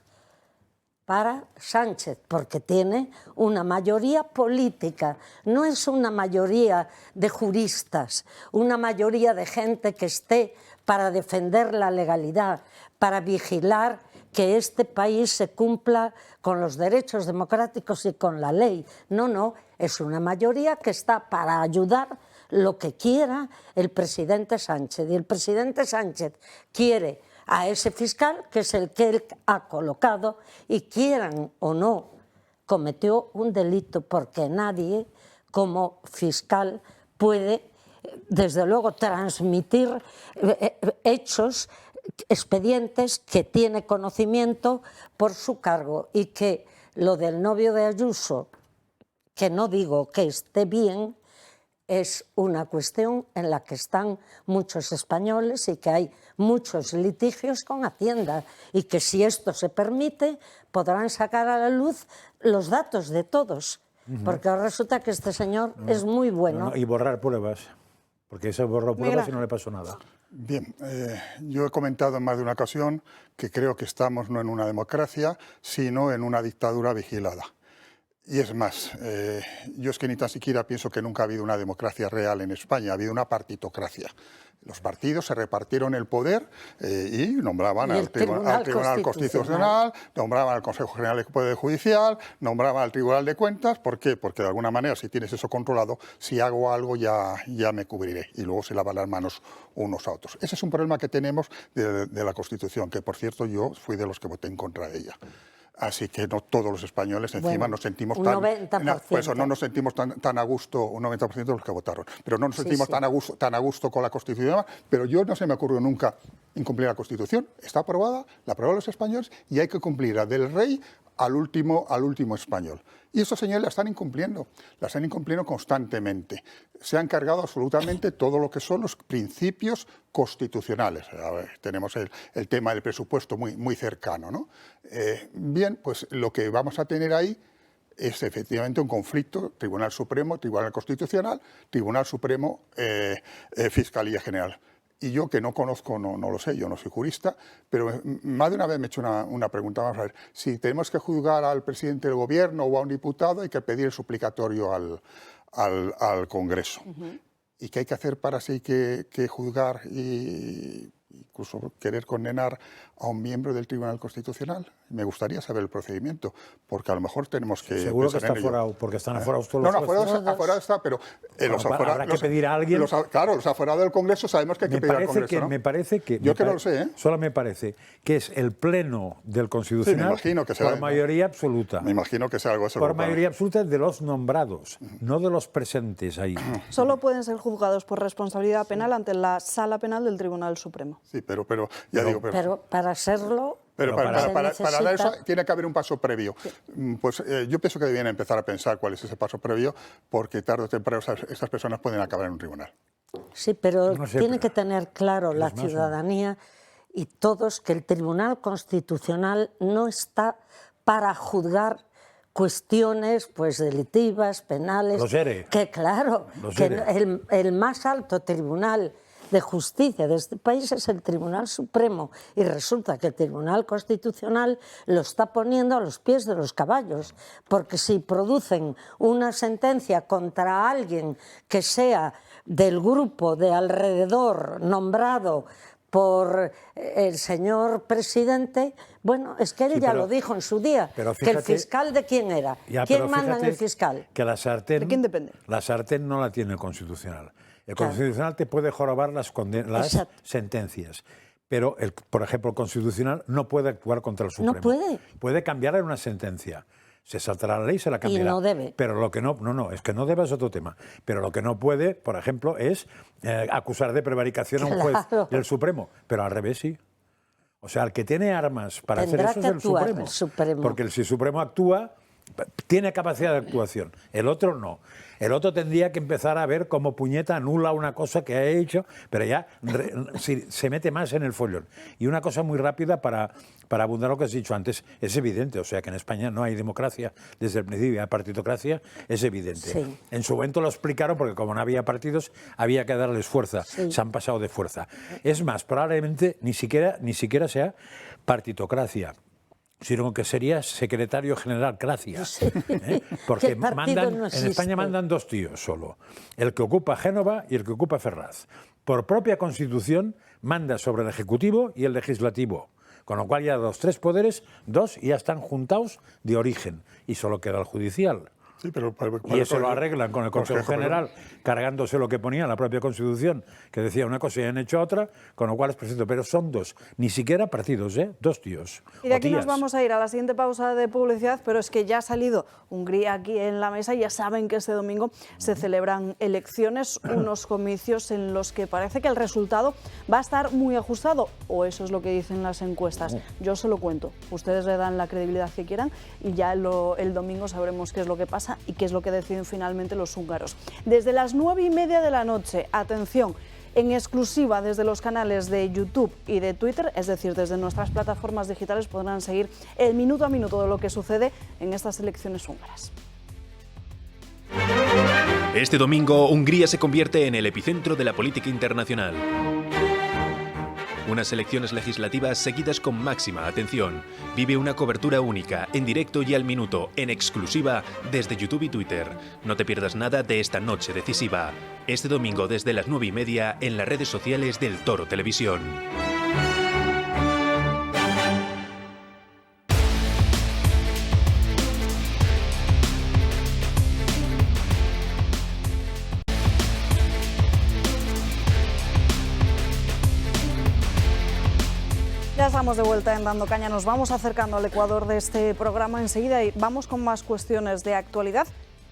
para Sánchez? Porque tiene una mayoría política, no es una mayoría de juristas, una mayoría de gente que esté para defender la legalidad, para vigilar que este país se cumpla con los derechos democráticos y con la ley. No, no, es una mayoría que está para ayudar lo que quiera el presidente Sánchez. Y el presidente Sánchez quiere a ese fiscal, que es el que él ha colocado, y quieran o no, cometió un delito, porque nadie como fiscal puede, desde luego, transmitir hechos, expedientes que tiene conocimiento por su cargo, y que lo del novio de Ayuso, que no digo que esté bien, es una cuestión en la que están muchos españoles y que hay muchos litigios con Hacienda, y que si esto se permite podrán sacar a la luz los datos de todos, porque resulta que este señor es muy bueno. Y borrar pruebas, porque se borró pruebas y no le pasó nada. Bien, yo he comentado en más de una ocasión que creo que estamos no en una democracia, sino en una dictadura vigilada. Y es más, yo es que ni tan siquiera pienso que nunca ha habido una democracia real en España, ha habido una partitocracia. Los partidos se repartieron el poder y nombraban al Tribunal Constitucional, nombraban al Consejo General del Poder Judicial, nombraban al Tribunal de Cuentas. ¿Por qué? Porque de alguna manera, si tienes eso controlado, si hago algo ya me cubriré, y luego se lavan las manos unos a otros. Ese es un problema que tenemos de la Constitución, que por cierto yo fui de los que voté en contra de ella. Así que no todos los españoles encima nos sentimos un 90%. Por eso no nos sentimos tan a gusto, un 90% de los que votaron, pero no nos sentimos tan a gusto con la Constitución. Pero yo no se me ocurrió nunca incumplir la Constitución. Está aprobada, la aprobaron los españoles y hay que cumplirla del rey al último español. Y esos señores la están incumpliendo constantemente. Se han cargado absolutamente todo lo que son los principios constitucionales. A ver, tenemos el tema del presupuesto muy cercano, ¿no? Bien, pues lo que vamos a tener ahí es efectivamente un conflicto, Tribunal Supremo, Tribunal Constitucional, Tribunal Supremo, Fiscalía General. Y yo, que no conozco, no lo sé, yo no soy jurista, pero más de una vez me he hecho una pregunta. Vamos a ver, si tenemos que juzgar al presidente del gobierno o a un diputado, hay que pedir el suplicatorio al Congreso. ¿Y qué hay que hacer para así que juzgar e incluso querer condenar a un miembro del Tribunal Constitucional? Me gustaría saber el procedimiento, porque a lo mejor tenemos que... Seguro que está aforado, porque están aforados todos los jueces. No, aforado está, pero... habrá que pedir a alguien... Claro, los aforados del Congreso sabemos que hay que pedir al Congreso, ¿no? Me parece que... Yo que no lo sé, ¿eh? Solo me parece que es el Pleno del Constitucional, sí, me imagino que será, por mayoría absoluta. Me imagino que sea algo así. Por mayoría absoluta de los nombrados, no de los presentes ahí. Solo pueden ser juzgados por responsabilidad penal ante la Sala Penal del Tribunal Supremo. Sí, pero ya digo... Pero para serlo... Pero para dar eso tiene que haber un paso previo. Sí. Pues yo pienso que debían empezar a pensar cuál es ese paso previo, porque tarde o temprano estas personas pueden acabar en un tribunal. Sí, pero tiene que tener claro la ciudadanía y todos que el Tribunal Constitucional no está para juzgar cuestiones pues delictivas, penales. Los ERE. Que claro, que el más alto tribunal de justicia de este país es el Tribunal Supremo, y resulta que el Tribunal Constitucional lo está poniendo a los pies de los caballos, porque si producen una sentencia contra alguien que sea del grupo de alrededor nombrado por el señor presidente, bueno, es que él ya lo dijo en su día, fíjate, que el fiscal ¿de quién era? ¿Quién manda en el fiscal? Que la sartén, ¿de quién depende? La sartén no la tiene el Constitucional. El Constitucional te puede jorobar las sentencias, pero, por ejemplo, el Constitucional no puede actuar contra el Supremo. No puede. Puede cambiar en una sentencia, Se saltará la ley, se la cambiará. no debe. Pero lo que no, es que no debe es otro tema. Pero lo que no puede, por ejemplo, es acusar de prevaricación a un juez del Supremo. Pero al revés sí. O sea, el que tiene armas para hacer eso es el Supremo. Porque si el Supremo actúa, tiene capacidad de actuación. El otro no. El otro tendría que empezar a ver cómo puñeta anula una cosa que ha hecho, pero ya se mete más en el follón. Y una cosa muy rápida para abundar lo que has dicho antes, es evidente, o sea que en España no hay democracia desde el principio, hay partitocracia, es evidente. Sí. En su momento lo explicaron porque como no había partidos, había que darles fuerza. Sí. Se han pasado de fuerza. Es más, probablemente ni siquiera sea partitocracia, sino que sería secretario general cracia. Porque en España mandan 2 tíos solo, el que ocupa Génova y el que ocupa Ferraz. Por propia Constitución manda sobre el Ejecutivo y el Legislativo, con lo cual ya los 3 poderes, 2 ya están juntados de origen y solo queda el judicial. Sí, pero y eso lo arreglan con el Consejo General, cargándose lo que ponía en la propia Constitución, que decía una cosa y han hecho otra, con lo cual es perfecto. Pero son 2, ni siquiera partidos, 2 tíos. Y de aquí nos vamos a ir a la siguiente pausa de publicidad, pero es que ya ha salido Hungría aquí en la mesa y ya saben que este domingo se celebran elecciones, unos comicios en los que parece que el resultado va a estar muy ajustado, o eso es lo que dicen las encuestas. Yo se lo cuento, ustedes le dan la credibilidad que quieran y ya el domingo sabremos qué es lo que pasa y qué es lo que deciden finalmente los húngaros. Desde las 9:30 de la noche, atención, en exclusiva desde los canales de YouTube y de Twitter, es decir, desde nuestras plataformas digitales, podrán seguir el minuto a minuto de lo que sucede en estas elecciones húngaras. Este domingo, Hungría se convierte en el epicentro de la política internacional. Unas elecciones legislativas seguidas con máxima atención. Vive una cobertura única, en directo y al minuto, en exclusiva, desde YouTube y Twitter. No te pierdas nada de esta noche decisiva. Este domingo desde las 9:30 en las redes sociales del Toro Televisión. Ya estamos de vuelta en Dando Caña, nos vamos acercando al ecuador de este programa enseguida y vamos con más cuestiones de actualidad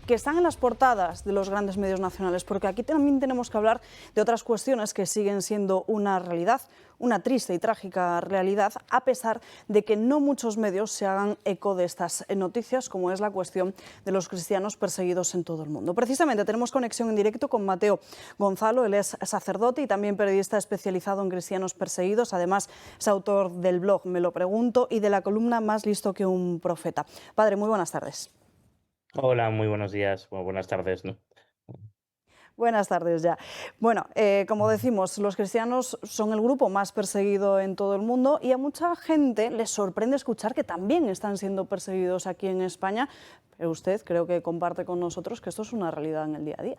que están en las portadas de los grandes medios nacionales, porque aquí también tenemos que hablar de otras cuestiones que siguen siendo una realidad, una triste y trágica realidad, a pesar de que no muchos medios se hagan eco de estas noticias, como es la cuestión de los cristianos perseguidos en todo el mundo. Precisamente tenemos conexión en directo con Mateo Gonzalo, él es sacerdote y también periodista especializado en cristianos perseguidos, además es autor del blog Me lo pregunto y de la columna Más listo que un profeta. Padre, muy buenas tardes. Hola, muy buenos días, o buenas tardes, ¿no? Buenas tardes ya. Bueno, como decimos, los cristianos son el grupo más perseguido en todo el mundo y a mucha gente les sorprende escuchar que también están siendo perseguidos aquí en España, pero usted creo que comparte con nosotros que esto es una realidad en el día a día.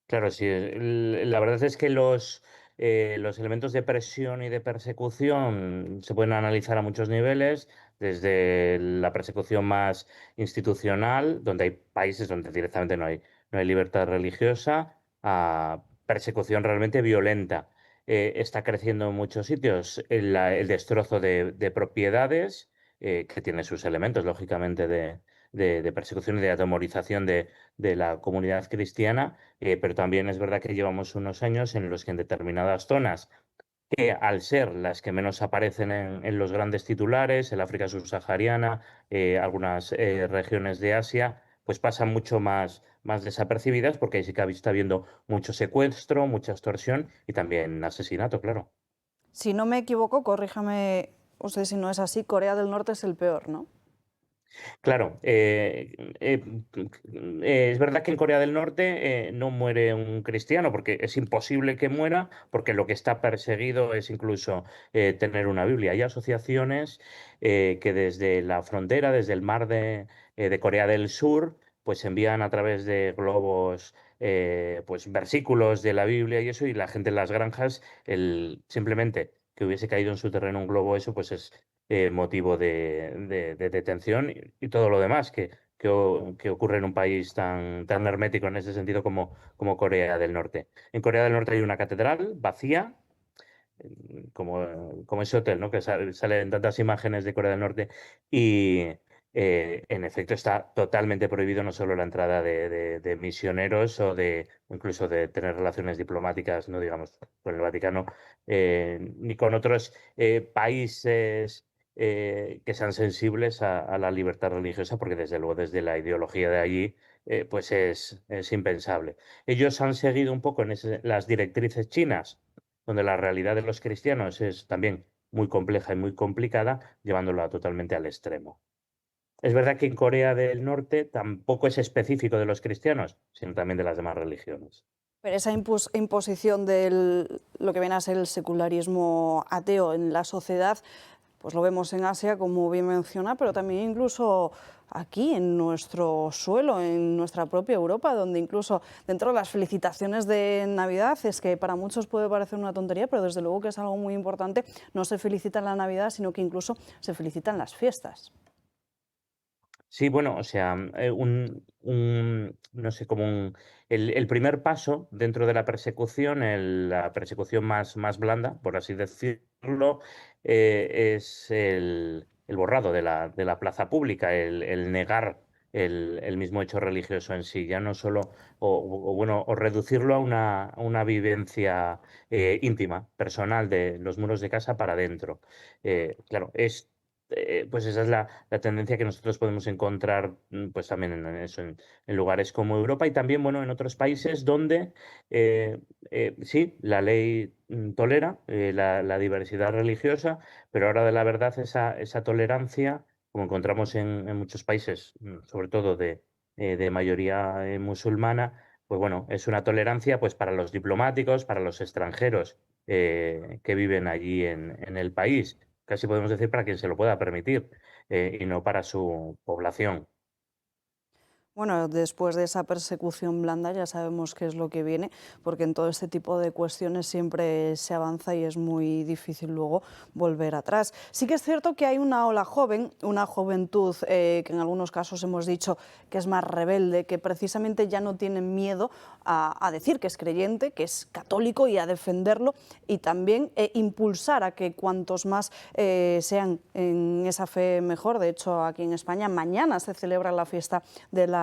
Claro, sí, la verdad es que los elementos de presión y de persecución se pueden analizar a muchos niveles, desde la persecución más institucional, donde hay países donde directamente no hay libertad religiosa, a persecución realmente violenta. Está creciendo en muchos sitios el destrozo de propiedades, que tiene sus elementos, lógicamente, de persecución y de atemorización de la comunidad cristiana, pero también es verdad que llevamos unos años en los que en determinadas zonas, que al ser las que menos aparecen en los grandes titulares, el África subsahariana, algunas regiones de Asia, pues pasan mucho más desapercibidas, porque ahí sí que está habiendo mucho secuestro, mucha extorsión y también asesinato, claro. Si no me equivoco, corríjame usted si no es así, Corea del Norte es el peor, ¿no? Claro, es verdad que en Corea del Norte no muere un cristiano, porque es imposible que muera, porque lo que está perseguido es incluso tener una Biblia. Hay asociaciones que desde la frontera, desde el mar de Corea del Sur, pues envían a través de globos pues versículos de la Biblia y eso, y la gente en las granjas, simplemente que hubiese caído en su terreno un globo, eso pues es motivo de detención y todo lo demás que ocurre en un país tan hermético en ese sentido como Corea del Norte. En Corea del Norte hay una catedral vacía, como ese hotel, ¿no? Que salen tantas imágenes de Corea del Norte, y en efecto está totalmente prohibido no solo la entrada de misioneros o incluso de tener relaciones diplomáticas, no digamos con el Vaticano, ni con otros países que sean sensibles a la libertad religiosa, porque desde luego desde la ideología de allí pues es impensable. Ellos han seguido un poco en las directrices chinas, donde la realidad de los cristianos es también muy compleja y muy complicada, llevándola totalmente al extremo. Es verdad que en Corea del Norte tampoco es específico de los cristianos, sino también de las demás religiones. Pero esa imposición de lo que viene a ser el secularismo ateo en la sociedad, pues lo vemos en Asia, como bien menciona, pero también incluso aquí, en nuestro suelo, en nuestra propia Europa, donde incluso dentro de las felicitaciones de Navidad, es que para muchos puede parecer una tontería, pero desde luego que es algo muy importante, no se felicita en la Navidad, sino que incluso se felicitan las fiestas. Sí, bueno, o sea, no sé, el primer paso dentro de la persecución, la persecución más blanda, por así decirlo, es el borrado de la plaza pública, el negar el mismo hecho religioso en sí, ya no solo, bueno, o reducirlo a una vivencia íntima, personal, de los muros de casa para adentro. Claro, pues esa es la tendencia que nosotros podemos encontrar pues también en eso, en lugares como Europa y también, bueno, en otros países donde sí, la ley tolera la diversidad religiosa, pero ahora de la verdad esa tolerancia, como encontramos en muchos países, sobre todo de mayoría musulmana, pues bueno, es una tolerancia pues para los diplomáticos, para los extranjeros que viven allí en el país, casi podemos decir para quien se lo pueda permitir, y no para su población. Bueno, después de esa persecución blanda ya sabemos qué es lo que viene, porque en todo este tipo de cuestiones siempre se avanza y es muy difícil luego volver atrás. Sí que es cierto que hay una ola joven, una juventud que en algunos casos hemos dicho que es más rebelde, que precisamente ya no tienen miedo a decir que es creyente, que es católico y a defenderlo, y también impulsar a que cuantos más sean en esa fe mejor. De hecho, aquí en España mañana se celebra la fiesta de la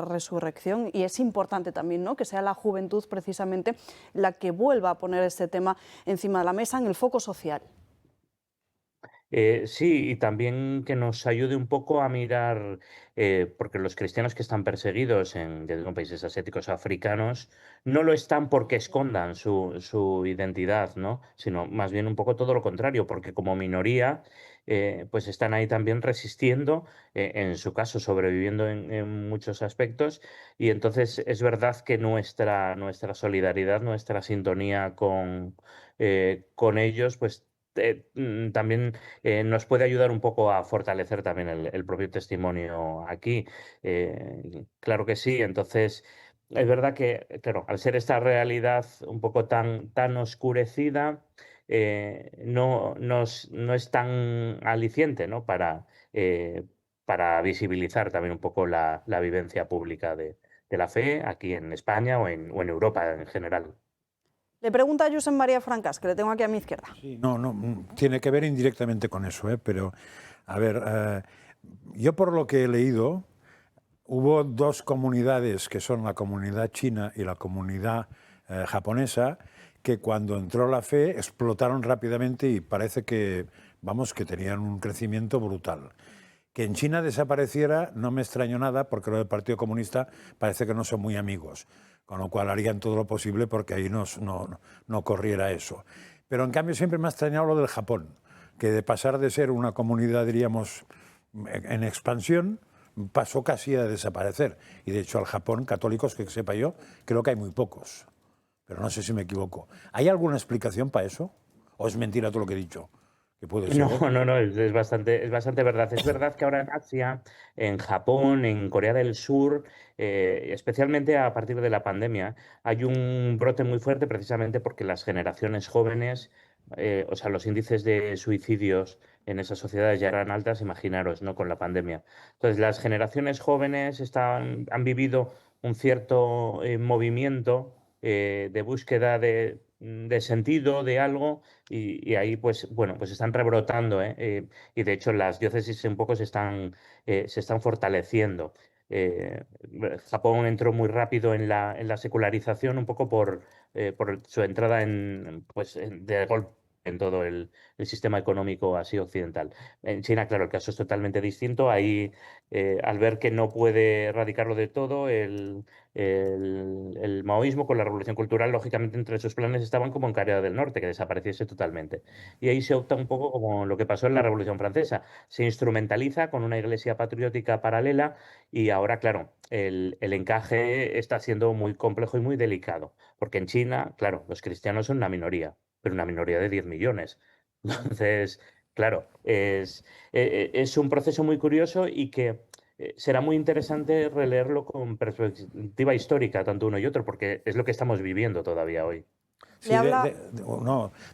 resurrección y es importante también, ¿no?, que sea la juventud precisamente la que vuelva a poner este tema encima de la mesa, en el foco social. Sí, y también que nos ayude un poco a mirar, porque los cristianos que están perseguidos ya digo, en países asiáticos o africanos, no lo están porque escondan su identidad, ¿no? Sino más bien un poco todo lo contrario, porque como minoría, pues están ahí también resistiendo, en su caso sobreviviendo en muchos aspectos, y entonces es verdad que nuestra solidaridad, nuestra sintonía con ellos, pues también nos puede ayudar un poco a fortalecer también el propio testimonio aquí. Claro que sí, entonces es verdad que, claro, al ser esta realidad un poco tan oscurecida, no es tan aliciente, ¿no?, para visibilizar también un poco la vivencia pública de la fe aquí en España o en Europa en general. Le pregunta a Josep María Francas, que le tengo aquí a mi izquierda. Sí, no, tiene que ver indirectamente con eso, pero a ver, yo por lo que he leído, hubo dos comunidades, que son la comunidad china y la comunidad japonesa, que cuando entró la fe explotaron rápidamente y parece que, vamos, que tenían un crecimiento brutal. Que en China desapareciera no me extrañó nada, porque lo del Partido Comunista parece que no son muy amigos, con lo cual harían todo lo posible porque ahí no corriera eso. Pero en cambio siempre me ha extrañado lo del Japón, que de pasar de ser una comunidad, diríamos, en expansión, pasó casi a desaparecer. Y de hecho al Japón, católicos, que sepa yo, creo que hay muy pocos. Pero no sé si me equivoco. ¿Hay alguna explicación para eso? ¿O es mentira todo lo que he dicho? Que puede ser. No, es bastante verdad. Es verdad que ahora en Asia, en Japón, en Corea del Sur, especialmente a partir de la pandemia, hay un brote muy fuerte precisamente porque las generaciones jóvenes, o sea, los índices de suicidios en esas sociedades ya eran altas, imaginaros, ¿no?, con la pandemia. Entonces, las generaciones jóvenes han vivido un cierto movimiento de búsqueda de sentido de algo y ahí pues bueno, pues están rebrotando, y de hecho las diócesis un poco se están fortaleciendo. Japón entró muy rápido en la secularización un poco por su entrada de golpe en todo el sistema económico así occidental. En China, claro, el caso es totalmente distinto. Ahí, al ver que no puede erradicarlo de todo, el maoísmo con la revolución cultural, lógicamente entre sus planes estaban como en Corea del Norte, que desapareciese totalmente. Y ahí se opta un poco como lo que pasó en la Revolución Francesa. Se instrumentaliza con una iglesia patriótica paralela y ahora, claro, el encaje está siendo muy complejo y muy delicado, porque en China, claro, los cristianos son una minoría, pero una minoría de 10 millones. Entonces, claro, es un proceso muy curioso y que será muy interesante releerlo con perspectiva histórica, tanto uno y otro, porque es lo que estamos viviendo todavía hoy. Sí,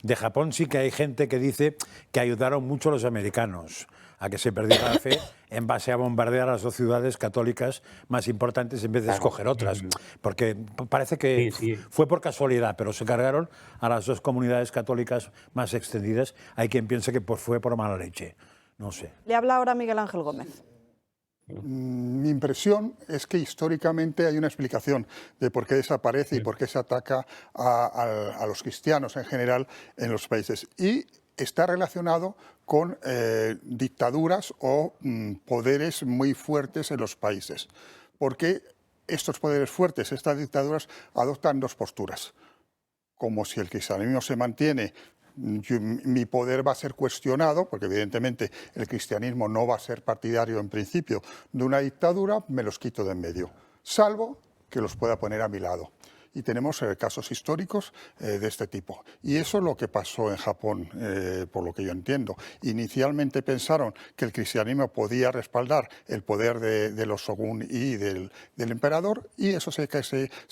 de Japón sí que hay gente que dice que ayudaron mucho los americanos a que se perdiera la fe en base a bombardear a las 2 ciudades católicas más importantes en vez de escoger otras. Porque parece que fue por casualidad, pero se cargaron a las 2 comunidades católicas más extendidas. Hay quien piensa que fue por mala leche. No sé. Le habla ahora Miguel Ángel Gómez. Mi impresión es que históricamente hay una explicación de por qué desaparece y por qué se ataca a los cristianos en general en los países. Y está relacionado con dictaduras o poderes muy fuertes en los países. Porque estos poderes fuertes, estas dictaduras, adoptan 2 posturas. Como si el cristianismo se mantiene, mi poder va a ser cuestionado, porque evidentemente el cristianismo no va a ser partidario en principio de una dictadura, me los quito de en medio, salvo que los pueda poner a mi lado. Y tenemos casos históricos de este tipo. Y eso es lo que pasó en Japón, por lo que yo entiendo. Inicialmente pensaron que el cristianismo podía respaldar el poder de los shogun y del emperador, y eso se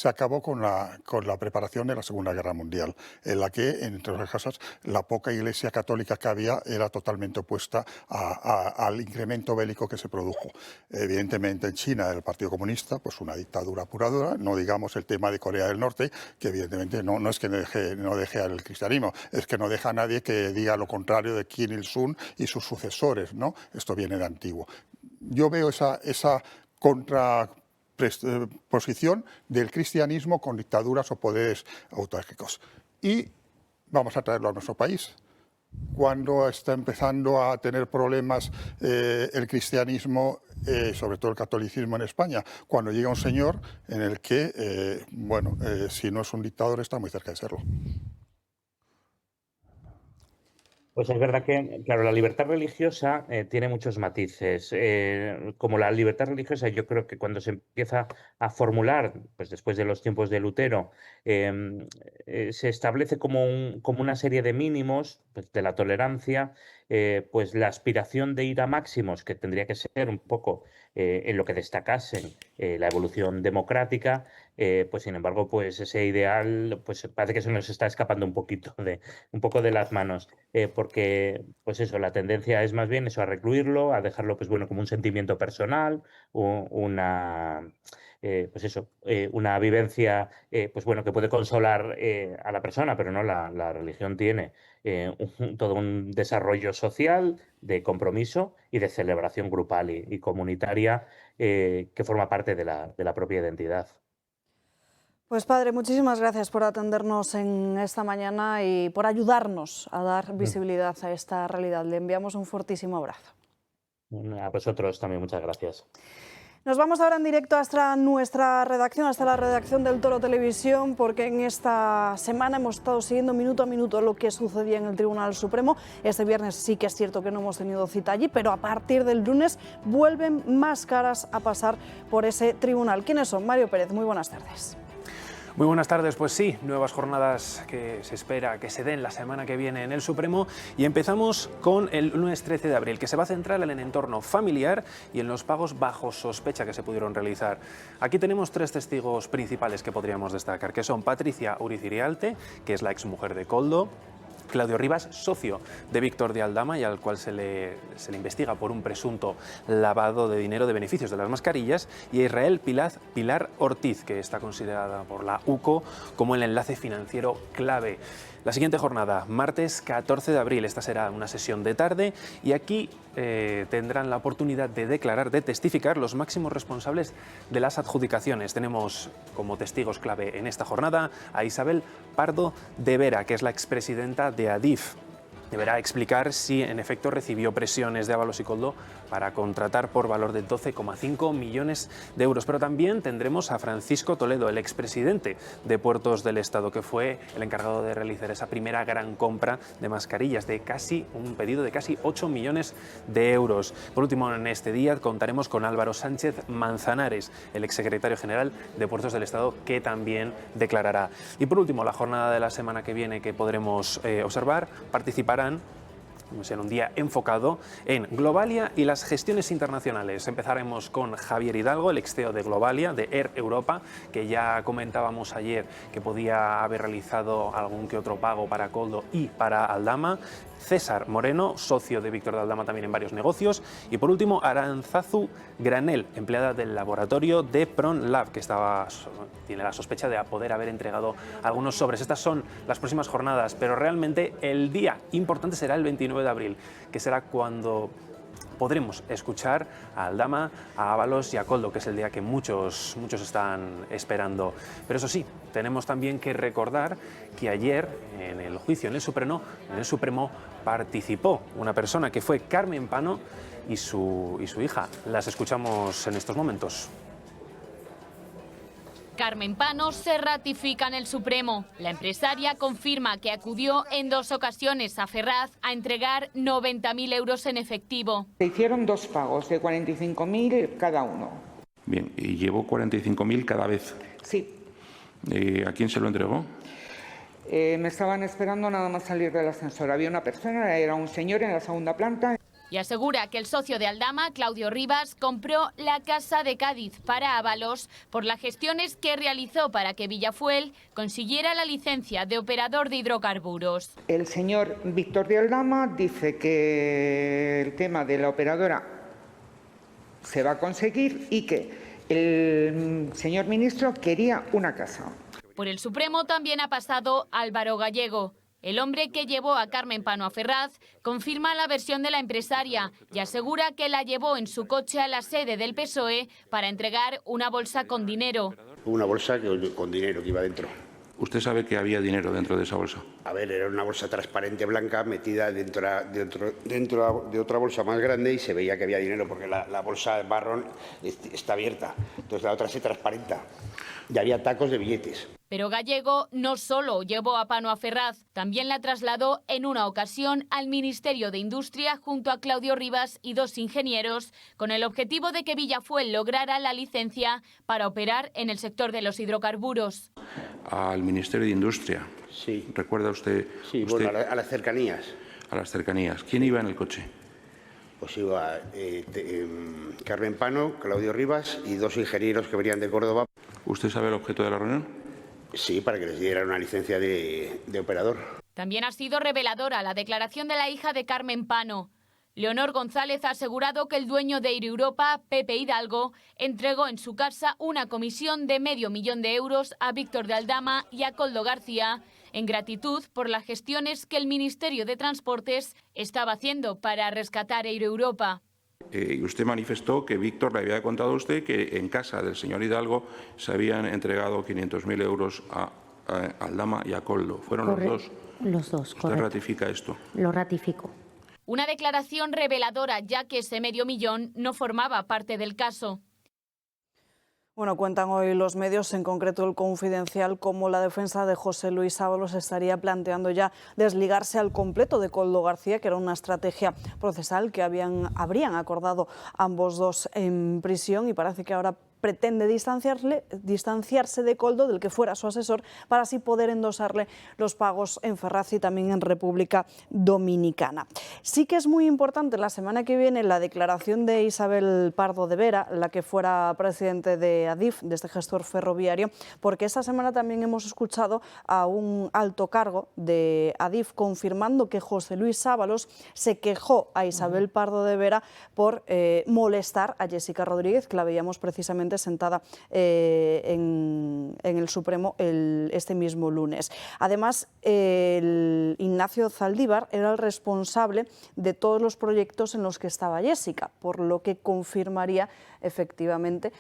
acabó con la preparación de la Segunda Guerra Mundial, en la que, entre otras cosas, la poca iglesia católica que había era totalmente opuesta al incremento bélico que se produjo. Evidentemente en China, el Partido Comunista, pues una dictadura pura dura, no digamos el tema de Corea del Norte, que evidentemente no es que no deje al cristianismo, es que no deja a nadie que diga lo contrario de Kim Il-sung y sus sucesores, ¿no? Esto viene de antiguo. Yo veo esa contraposición del cristianismo con dictaduras o poderes autárquicos. Y vamos a traerlo a nuestro país. Cuando está empezando a tener problemas el cristianismo, sobre todo el catolicismo en España, cuando llega un señor en el que, si no es un dictador, está muy cerca de serlo. Pues es verdad que, claro, la libertad religiosa tiene muchos matices. Como la libertad religiosa, yo creo que cuando se empieza a formular, pues después de los tiempos de Lutero, se establece como una serie de mínimos, pues, de la tolerancia, pues la aspiración de ir a máximos, que tendría que ser un poco en lo que destacasen la evolución democrática, pues sin embargo, pues ese ideal, pues parece que se nos está escapando un poco de las manos, porque pues eso, la tendencia es más bien eso, a recluirlo, a dejarlo pues bueno como un sentimiento personal, una una vivencia pues bueno que puede consolar a la persona, pero no, la religión tiene todo un desarrollo social de compromiso y de celebración grupal y comunitaria que forma parte de la propia identidad. Pues padre, muchísimas gracias por atendernos en esta mañana y por ayudarnos a dar visibilidad a esta realidad. Le enviamos un fortísimo abrazo. A vosotros también, muchas gracias. Nos vamos ahora en directo hasta nuestra redacción, hasta la redacción del Toro Televisión, porque en esta semana hemos estado siguiendo minuto a minuto lo que sucedía en el Tribunal Supremo. Este viernes sí que es cierto que no hemos tenido cita allí, pero a partir del lunes vuelven más caras a pasar por ese tribunal. ¿Quiénes son? Mario Pérez, muy buenas tardes. Muy buenas tardes, pues sí, nuevas jornadas que se espera que se den la semana que viene en el Supremo y empezamos con el lunes 13 de abril, que se va a centrar en el entorno familiar y en los pagos bajo sospecha que se pudieron realizar. Aquí tenemos 3 testigos principales que podríamos destacar, que son Patricia Uricirialte, que es la exmujer de Koldo, Claudio Rivas, socio de Víctor de Aldama y al cual se le investiga por un presunto lavado de dinero de beneficios de las mascarillas, y a Israel Pilar Ortiz, que está considerada por la UCO como el enlace financiero clave. La siguiente jornada, martes 14 de abril, esta será una sesión de tarde y aquí tendrán la oportunidad de declarar, de testificar los máximos responsables de las adjudicaciones. Tenemos como testigos clave en esta jornada a Isabel Pardo de Vera, que es la expresidenta de Adif. Deberá explicar si en efecto recibió presiones de Ábalos y Koldo para contratar por valor de 12,5 millones de euros. Pero también tendremos a Francisco Toledo, el expresidente de Puertos del Estado, que fue el encargado de realizar esa primera gran compra de mascarillas, de un pedido de casi 8 millones de euros. Por último, en este día contaremos con Álvaro Sánchez Manzanares, el exsecretario general de Puertos del Estado, que también declarará. Y por último, la jornada de la semana que viene que podremos observar, participarán en un día enfocado en Globalia y las gestiones internacionales. Empezaremos con Javier Hidalgo, el ex CEO de Globalia, de Air Europa, que ya comentábamos ayer que podía haber realizado algún que otro pago para Koldo y para Aldama. César Moreno, socio de Víctor de Aldama también en varios negocios. Y por último, Arantzazu Granel, empleada del laboratorio de PronLab, que tiene la sospecha de poder haber entregado algunos sobres. Estas son las próximas jornadas, pero realmente el día importante será el 29 de abril, que será cuando podremos escuchar a Aldama, a Ábalos y a Koldo, que es el día que muchos están esperando. Pero eso sí, tenemos también que recordar que ayer en el juicio en el Supremo participó una persona que fue Carmen Pano y su hija. Las escuchamos en estos momentos. Carmen Pano se ratifica en el Supremo. La empresaria confirma que acudió en 2 ocasiones a Ferraz a entregar 90.000 euros en efectivo. Se hicieron 2 pagos de 45.000 cada uno. Bien, ¿y llevó 45.000 cada vez? Sí. ¿A quién se lo entregó? Me estaban esperando nada más salir del ascensor. Había una persona, era un señor en la segunda planta. Y asegura que el socio de Aldama, Claudio Rivas, compró la casa de Cádiz para Ábalos por las gestiones que realizó para que Villafuel consiguiera la licencia de operador de hidrocarburos. El señor Víctor de Aldama dice que el tema de la operadora se va a conseguir y que el señor ministro quería una casa. Por el Supremo también ha pasado Álvaro Gallego. El hombre que llevó a Carmen Pano a Ferraz confirma la versión de la empresaria y asegura que la llevó en su coche a la sede del PSOE para entregar una bolsa con dinero. Una bolsa con dinero que iba dentro. ¿Usted sabe que había dinero dentro de esa bolsa? A ver, era una bolsa transparente blanca metida dentro de otra bolsa más grande y se veía que había dinero porque la bolsa marrón está abierta. Entonces la otra se transparenta y había tacos de billetes. Pero Gallego no solo llevó a Pano a Ferraz, también la trasladó en una ocasión al Ministerio de Industria junto a Claudio Rivas y 2 ingenieros, con el objetivo de que Villafuel lograra la licencia para operar en el sector de los hidrocarburos. Al Ministerio de Industria. Sí. ¿Recuerda usted? Sí, bueno, a las cercanías. A las cercanías. ¿Quién iba en el coche? Pues iba Carmen Pano, Claudio Rivas y 2 ingenieros que venían de Córdoba. ¿Usted sabe el objeto de la reunión? Sí, para que les dieran una licencia de operador. También ha sido reveladora la declaración de la hija de Carmen Pano. Leonor González ha asegurado que el dueño de Air Europa, Pepe Hidalgo, entregó en su casa una comisión de $500.000 de euros a Víctor de Aldama y a Koldo García, en gratitud por las gestiones que el Ministerio de Transportes estaba haciendo para rescatar Air Europa. Y usted manifestó que Víctor le había contado a usted que en casa del señor Hidalgo se habían entregado 500.000 euros a Aldama y a Koldo. ¿Fueron los dos? Los dos, ¿Usted correcto. ratifica esto? Lo ratifico. Una declaración reveladora, ya que ese $500.000 no formaba parte del caso. Bueno, cuentan hoy los medios, en concreto el Confidencial, cómo la defensa de José Luis Ábalos estaría planteando ya desligarse al completo de Koldo García, que era una estrategia procesal que habrían acordado ambos dos en prisión, y parece que ahora pretende distanciarse de Coldo, del que fuera su asesor, para así poder endosarle los pagos en Ferraz y también en República Dominicana. Sí que es muy importante la semana que viene la declaración de Isabel Pardo de Vera, la que fuera presidente de Adif, de este gestor ferroviario, porque esta semana también hemos escuchado a un alto cargo de Adif confirmando que José Luis Ábalos se quejó a Isabel Pardo de Vera por molestar a Jessica Rodríguez, que la veíamos precisamente sentada en el Supremo este mismo lunes. Además, Ignacio Zaldívar era el responsable de todos los proyectos en los que estaba Jessica, por lo que confirmaría efectivamente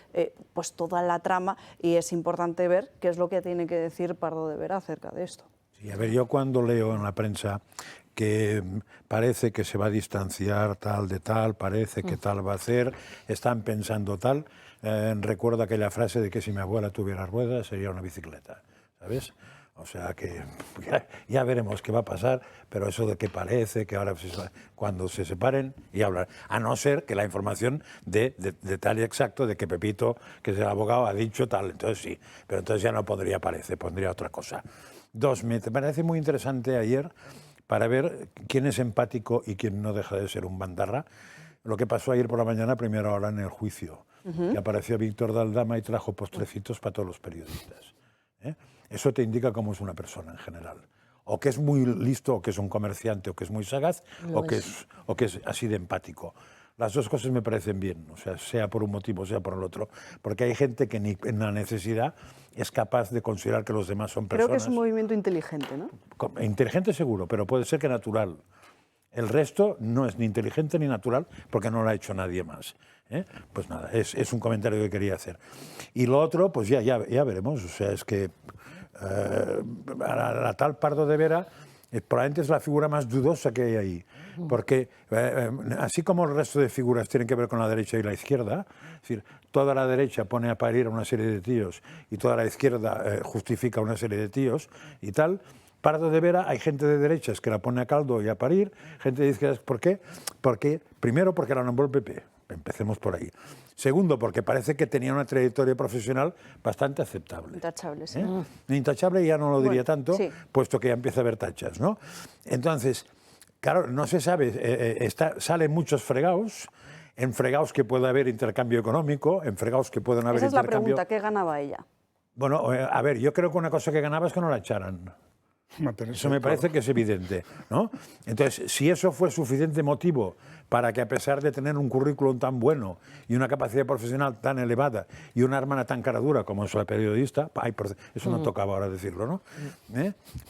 pues toda la trama, y es importante ver qué es lo que tiene que decir Pardo de Vera acerca de esto. Sí, a ver, yo cuando leo en la prensa que parece que se va a distanciar tal de tal, parece que tal va a hacer, están pensando tal, recuerdo aquella frase de que si mi abuela tuviera ruedas sería una bicicleta, ¿sabes? O sea que ya veremos qué va a pasar, pero eso de que parece que ahora cuando se separen y hablar, a no ser que la información de tal y exacto de que Pepito, que es el abogado, ha dicho tal, entonces sí, pero entonces ya no pondría parece, pondría otra cosa. Dos, me parece muy interesante ayer para ver quién es empático y quién no deja de ser un bandarra, lo que pasó ayer por la mañana, a primera hora en el juicio, que apareció Víctor de Aldama y trajo postrecitos para todos los periodistas. Eso te indica cómo es una persona en general. O que es muy listo, o que es un comerciante, o que es muy sagaz, o que es así de empático. Las dos cosas me parecen bien, o sea por un motivo, sea por el otro, porque hay gente que ni en la necesidad es capaz de considerar que los demás son personas. Creo que es un movimiento inteligente, ¿no? Inteligente seguro, pero puede ser que natural. El resto no es ni inteligente ni natural porque no lo ha hecho nadie más. Pues nada, es un comentario que quería hacer. Y lo otro, pues ya veremos. O sea, es que la tal Pardo de Vera probablemente es la figura más dudosa que hay ahí. Porque así como el resto de figuras tienen que ver con la derecha y la izquierda, es decir, toda la derecha pone a parir a una serie de tíos y toda la izquierda justifica una serie de tíos y tal, Pardo de Vera, hay gente de derechas que la pone a caldo y a parir, gente de izquierdas, ¿por qué? Primero, porque la nombró el PP, empecemos por ahí. Segundo, porque parece que tenía una trayectoria profesional bastante aceptable. Intachable, sí. Intachable ya no lo diría tanto, sí, puesto que ya empieza a haber tachas, ¿no? Entonces, claro, no se sabe, salen muchos fregados, en fregados que puede haber intercambio económico, en fregados que pueden haber intercambio... Esa es la pregunta, ¿qué ganaba ella? Bueno, a ver, yo creo que una cosa que ganaba es que no la echaran. Eso me parece que es evidente, ¿no? Entonces, si eso fue suficiente motivo para que, a pesar de tener un currículum tan bueno y una capacidad profesional tan elevada y una hermana tan cara dura como es la periodista, eso no tocaba ahora decirlo, ¿no?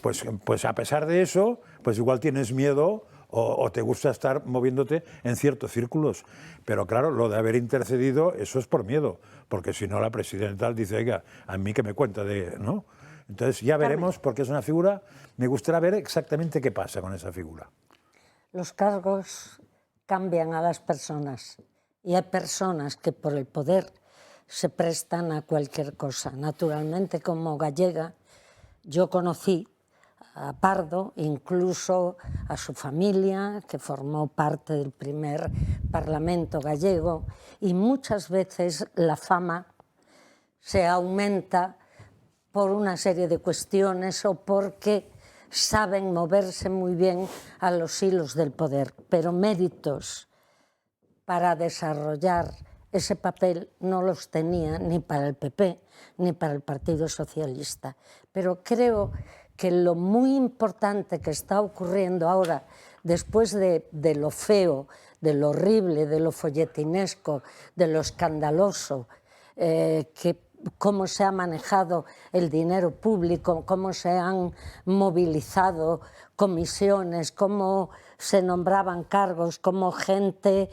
Pues a pesar de eso, pues igual tienes miedo o te gusta estar moviéndote en ciertos círculos. Pero claro, lo de haber intercedido, eso es por miedo, porque si no la presidenta dice, oiga, a mí que me cuenta de... ¿no? Entonces ya veremos, porque es una figura, me gustaría ver exactamente qué pasa con esa figura. Los cargos cambian a las personas y hay personas que por el poder se prestan a cualquier cosa. Naturalmente, como gallega, yo conocí a Pardo, incluso a su familia, que formó parte del primer Parlamento gallego, y muchas veces la fama se aumenta por una serie de cuestiones o porque saben moverse muy bien a los hilos del poder, pero méritos para desarrollar ese papel no los tenía ni para el PP ni para el Partido Socialista. Pero creo que lo muy importante que está ocurriendo ahora, después de lo feo, de lo horrible, de lo folletinesco, de lo escandaloso, cómo se ha manejado el dinero público, cómo se han movilizado comisiones, cómo se nombraban cargos, cómo gente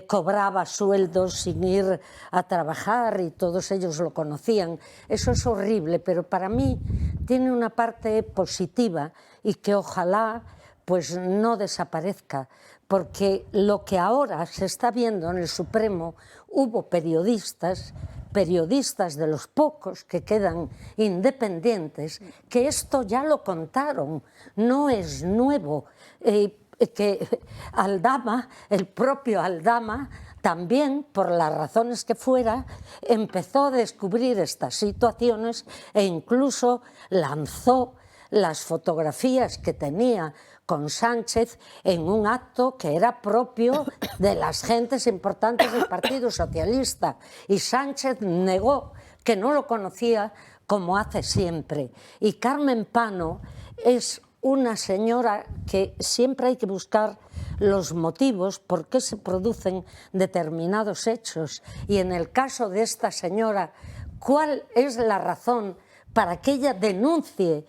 cobraba sueldos sin ir a trabajar y todos ellos lo conocían. Eso es horrible, pero para mí tiene una parte positiva y que ojalá pues no desaparezca, porque lo que ahora se está viendo en el Supremo, hubo periodistas de los pocos que quedan independientes, que esto ya lo contaron, no es nuevo, que Aldama, el propio Aldama, también, por las razones que fuera, empezó a descubrir estas situaciones e incluso lanzó las fotografías que tenía con Sánchez en un acto que era propio de las gentes importantes del Partido Socialista. Y Sánchez negó que no lo conocía, como hace siempre. Y Carmen Pano es una señora que siempre hay que buscar los motivos por qué se producen determinados hechos. Y en el caso de esta señora, ¿cuál es la razón para que ella denuncie,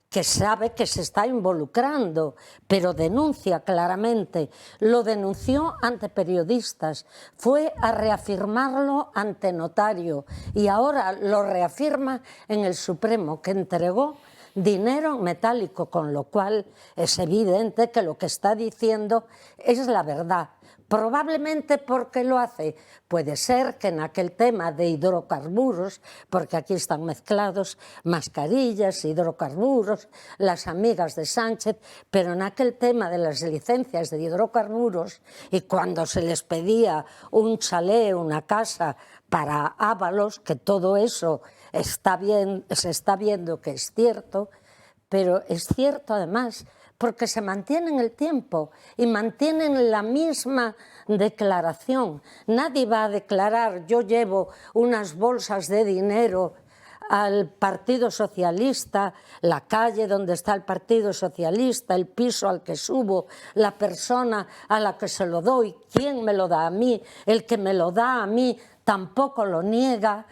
que sabe que se está involucrando, pero denuncia claramente? Lo denunció ante periodistas, fue a reafirmarlo ante notario y ahora lo reafirma en el Supremo, que entregó dinero metálico, con lo cual es evidente que lo que está diciendo es la verdad. Probablemente porque lo hace. Puede ser que en aquel tema de hidrocarburos, porque aquí están mezclados mascarillas, hidrocarburos, las amigas de Sánchez, pero en aquel tema de las licencias de hidrocarburos, y cuando se les pedía un chalet, una casa para Ábalos, que todo eso está bien, se está viendo que es cierto, pero es cierto además porque se mantiene en el tiempo y mantienen la misma declaración. Nadie va a declarar: yo llevo unas bolsas de dinero al Partido Socialista, la calle donde está el Partido Socialista, el piso al que subo, la persona a la que se lo doy, quién me lo da a mí, el que me lo da a mí tampoco lo niega.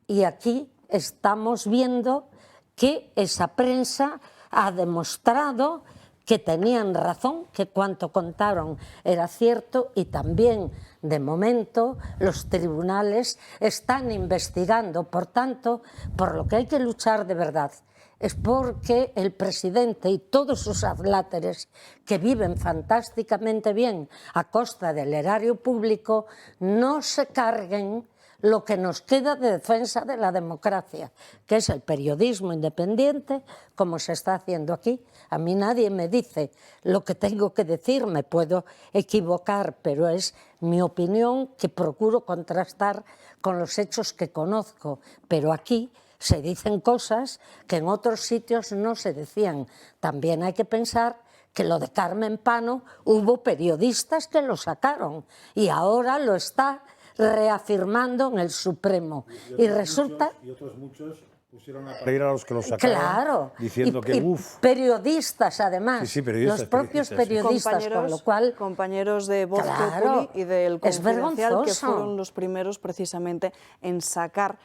Y aquí estamos viendo que esa prensa ha demostrado que tenían razón, que cuanto contaron era cierto, y también, de momento, los tribunales están investigando. Por tanto, por lo que hay que luchar de verdad es porque el presidente y todos sus adláteres, que viven fantásticamente bien a costa del erario público, no se carguen lo que nos queda de defensa de la democracia, que es el periodismo independiente, como se está haciendo aquí. A mí nadie me dice lo que tengo que decir, me puedo equivocar, pero es mi opinión que procuro contrastar con los hechos que conozco. Pero aquí se dicen cosas que en otros sitios no se decían. También hay que pensar que lo de Carmen Pano hubo periodistas que lo sacaron y ahora lo está reafirmando en el Supremo. Y resulta... Y otros muchos pusieron a parir a los que lo sacaron, claro, diciendo que uff. Periodistas, además, sí, periodistas, los propios periodistas, con lo cual... Compañeros de Voz claro, Populi y del Confidencial, que fueron los primeros precisamente en sacar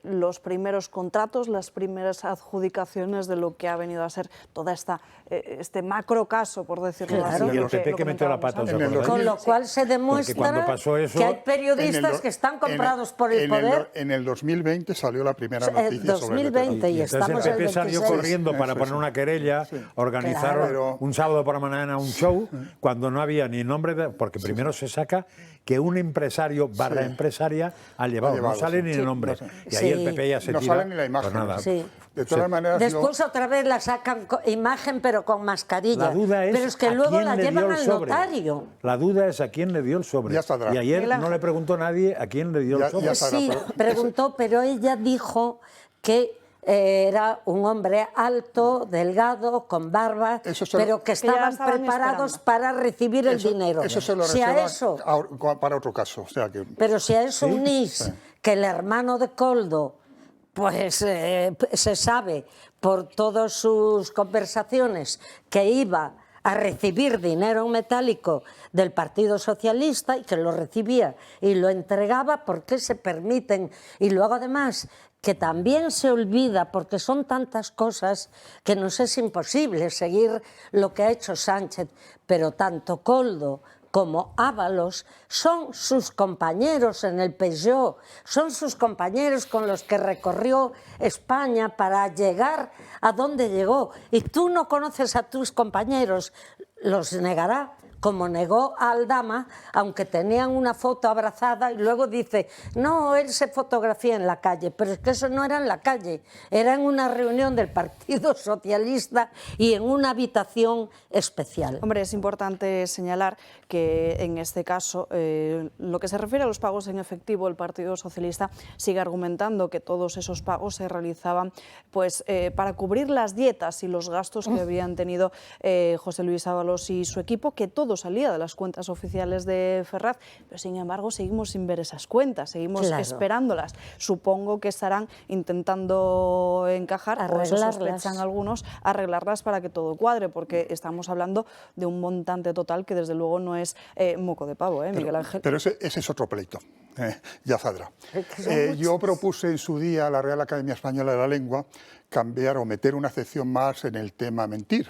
los primeros contratos, las primeras adjudicaciones de lo que ha venido a ser toda este macro caso, por decirlo así. Y el PP que metió la pata. Con lo cual se demuestra eso, que hay periodistas que están comprados por el poder. En el 2020 salió la primera noticia 2020 y estamos el PP salió corriendo para poner una querella, organizaron un sábado por la mañana un show, cuando no había ni nombre, porque primero se saca que un empresario / empresaria ha llevado, no sale ni el nombre. Y ahí el PP ya se no tira. No sale ni la imagen. Pues nada. Sí. De todas maneras, después otra vez la sacan imagen, pero con mascarilla. La duda es, pero es que luego la llevan al notario. La duda es a quién le dio el sobre. Ya está. Y ayer no le preguntó nadie a quién le dio el sobre. Sí, preguntó, pero ella dijo que era un hombre alto, delgado, con barba, pero que estaban preparados para recibir el dinero. Eso se lo para otro caso. O sea que, pero si a eso unís que el hermano de Koldo, pues se sabe por todas sus conversaciones que iba a recibir dinero en metálico del Partido Socialista y que lo recibía y lo entregaba, ¿por qué se permiten? Y luego además que también se olvida, porque son tantas cosas que nos es imposible seguir lo que ha hecho Sánchez, pero tanto Koldo como Ábalos son sus compañeros en el Peugeot, son sus compañeros con los que recorrió España para llegar a donde llegó. Y tú no conoces a tus compañeros, los negará como negó a Aldama, aunque tenían una foto abrazada, y luego dice, no, él se fotografía en la calle, pero es que eso no era en la calle, era en una reunión del Partido Socialista y en una habitación especial. Hombre, es importante señalar que en este caso, lo que se refiere a los pagos en efectivo, el Partido Socialista sigue argumentando que todos esos pagos se realizaban pues, para cubrir las dietas y los gastos que habían tenido José Luis Ábalos y su equipo, que todo salía de las cuentas oficiales de Ferraz, pero sin embargo seguimos sin ver esas cuentas, seguimos esperándolas. Supongo que estarán intentando encajar, o eso sospechan algunos, arreglarlas para que todo cuadre, porque estamos hablando de un montante total que desde luego no es moco de pavo, Miguel Ángel. Pero ese es otro pleito. Ya saldrá. Yo propuse en su día a la Real Academia Española de la Lengua cambiar o meter una sección más en el tema mentir.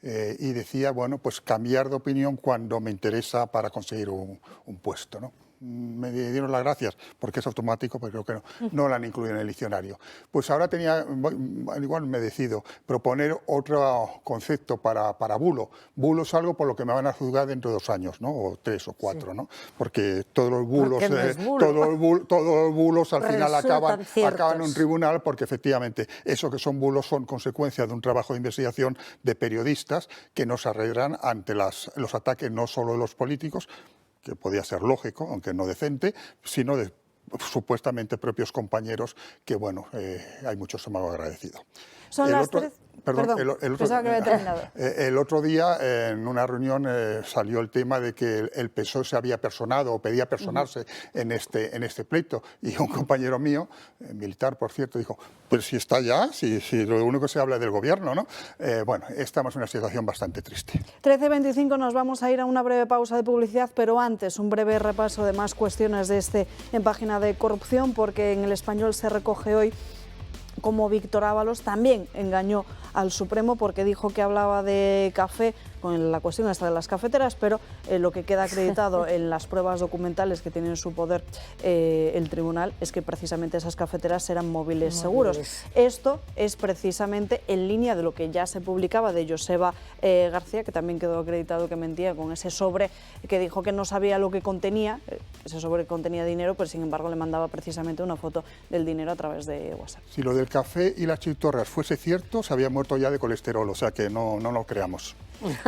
Y decía, bueno, pues cambiar de opinión cuando me interesa para conseguir un puesto, ¿no? Me dieron las gracias porque es automático, pero creo que no la han incluido en el diccionario. Pues ahora igual me decido proponer otro concepto para bulo. Bulo es algo por lo que me van a juzgar dentro de 2 años, ¿no? O 3 o 4, ¿no? Porque todos los bulos, todos los bulos al final acaban en un tribunal, porque efectivamente eso que son bulos son consecuencias de un trabajo de investigación de periodistas que no se arreglan ante los ataques no solo de los políticos, que podía ser lógico, aunque no decente, sino de supuestamente propios compañeros que, bueno, hay muchos que me han agradecido. Son las 3... Perdón, pensaba que había terminado. El otro día, en una reunión, salió el tema de que el PSOE se había personado o pedía personarse en este pleito. Y un compañero mío, militar, por cierto, dijo, pues si está ya, si lo único que se habla es del gobierno, ¿no? Bueno, estamos en una situación bastante triste. 13:25, nos vamos a ir a una breve pausa de publicidad, pero antes un breve repaso de más cuestiones de en página de corrupción, porque en El Español se recoge hoy cómo Víctor Ábalos también engañó al Supremo porque dijo que hablaba de café con la cuestión esta de las cafeteras, pero lo que queda acreditado en las pruebas documentales que tiene en su poder el tribunal es que precisamente esas cafeteras eran móviles seguros. Esto es precisamente en línea de lo que ya se publicaba de Joseba García, que también quedó acreditado que mentía con ese sobre que dijo que no sabía lo que contenía, ese sobre contenía dinero, pero sin embargo le mandaba precisamente una foto del dinero a través de WhatsApp. Si lo del café y las chistorras fuese cierto, se había muerto ya de colesterol, o sea que no lo creamos.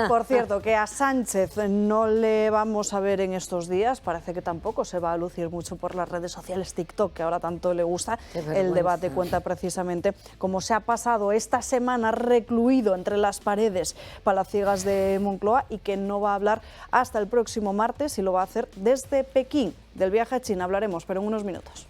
Por cierto, que a Sánchez no le vamos a ver en estos días, parece que tampoco se va a lucir mucho por las redes sociales, TikTok, que ahora tanto le gusta. El debate cuenta precisamente cómo se ha pasado esta semana recluido entre las paredes palaciegas de Moncloa y que no va a hablar hasta el próximo martes y lo va a hacer desde Pekín. Del viaje a China hablaremos, pero en unos minutos.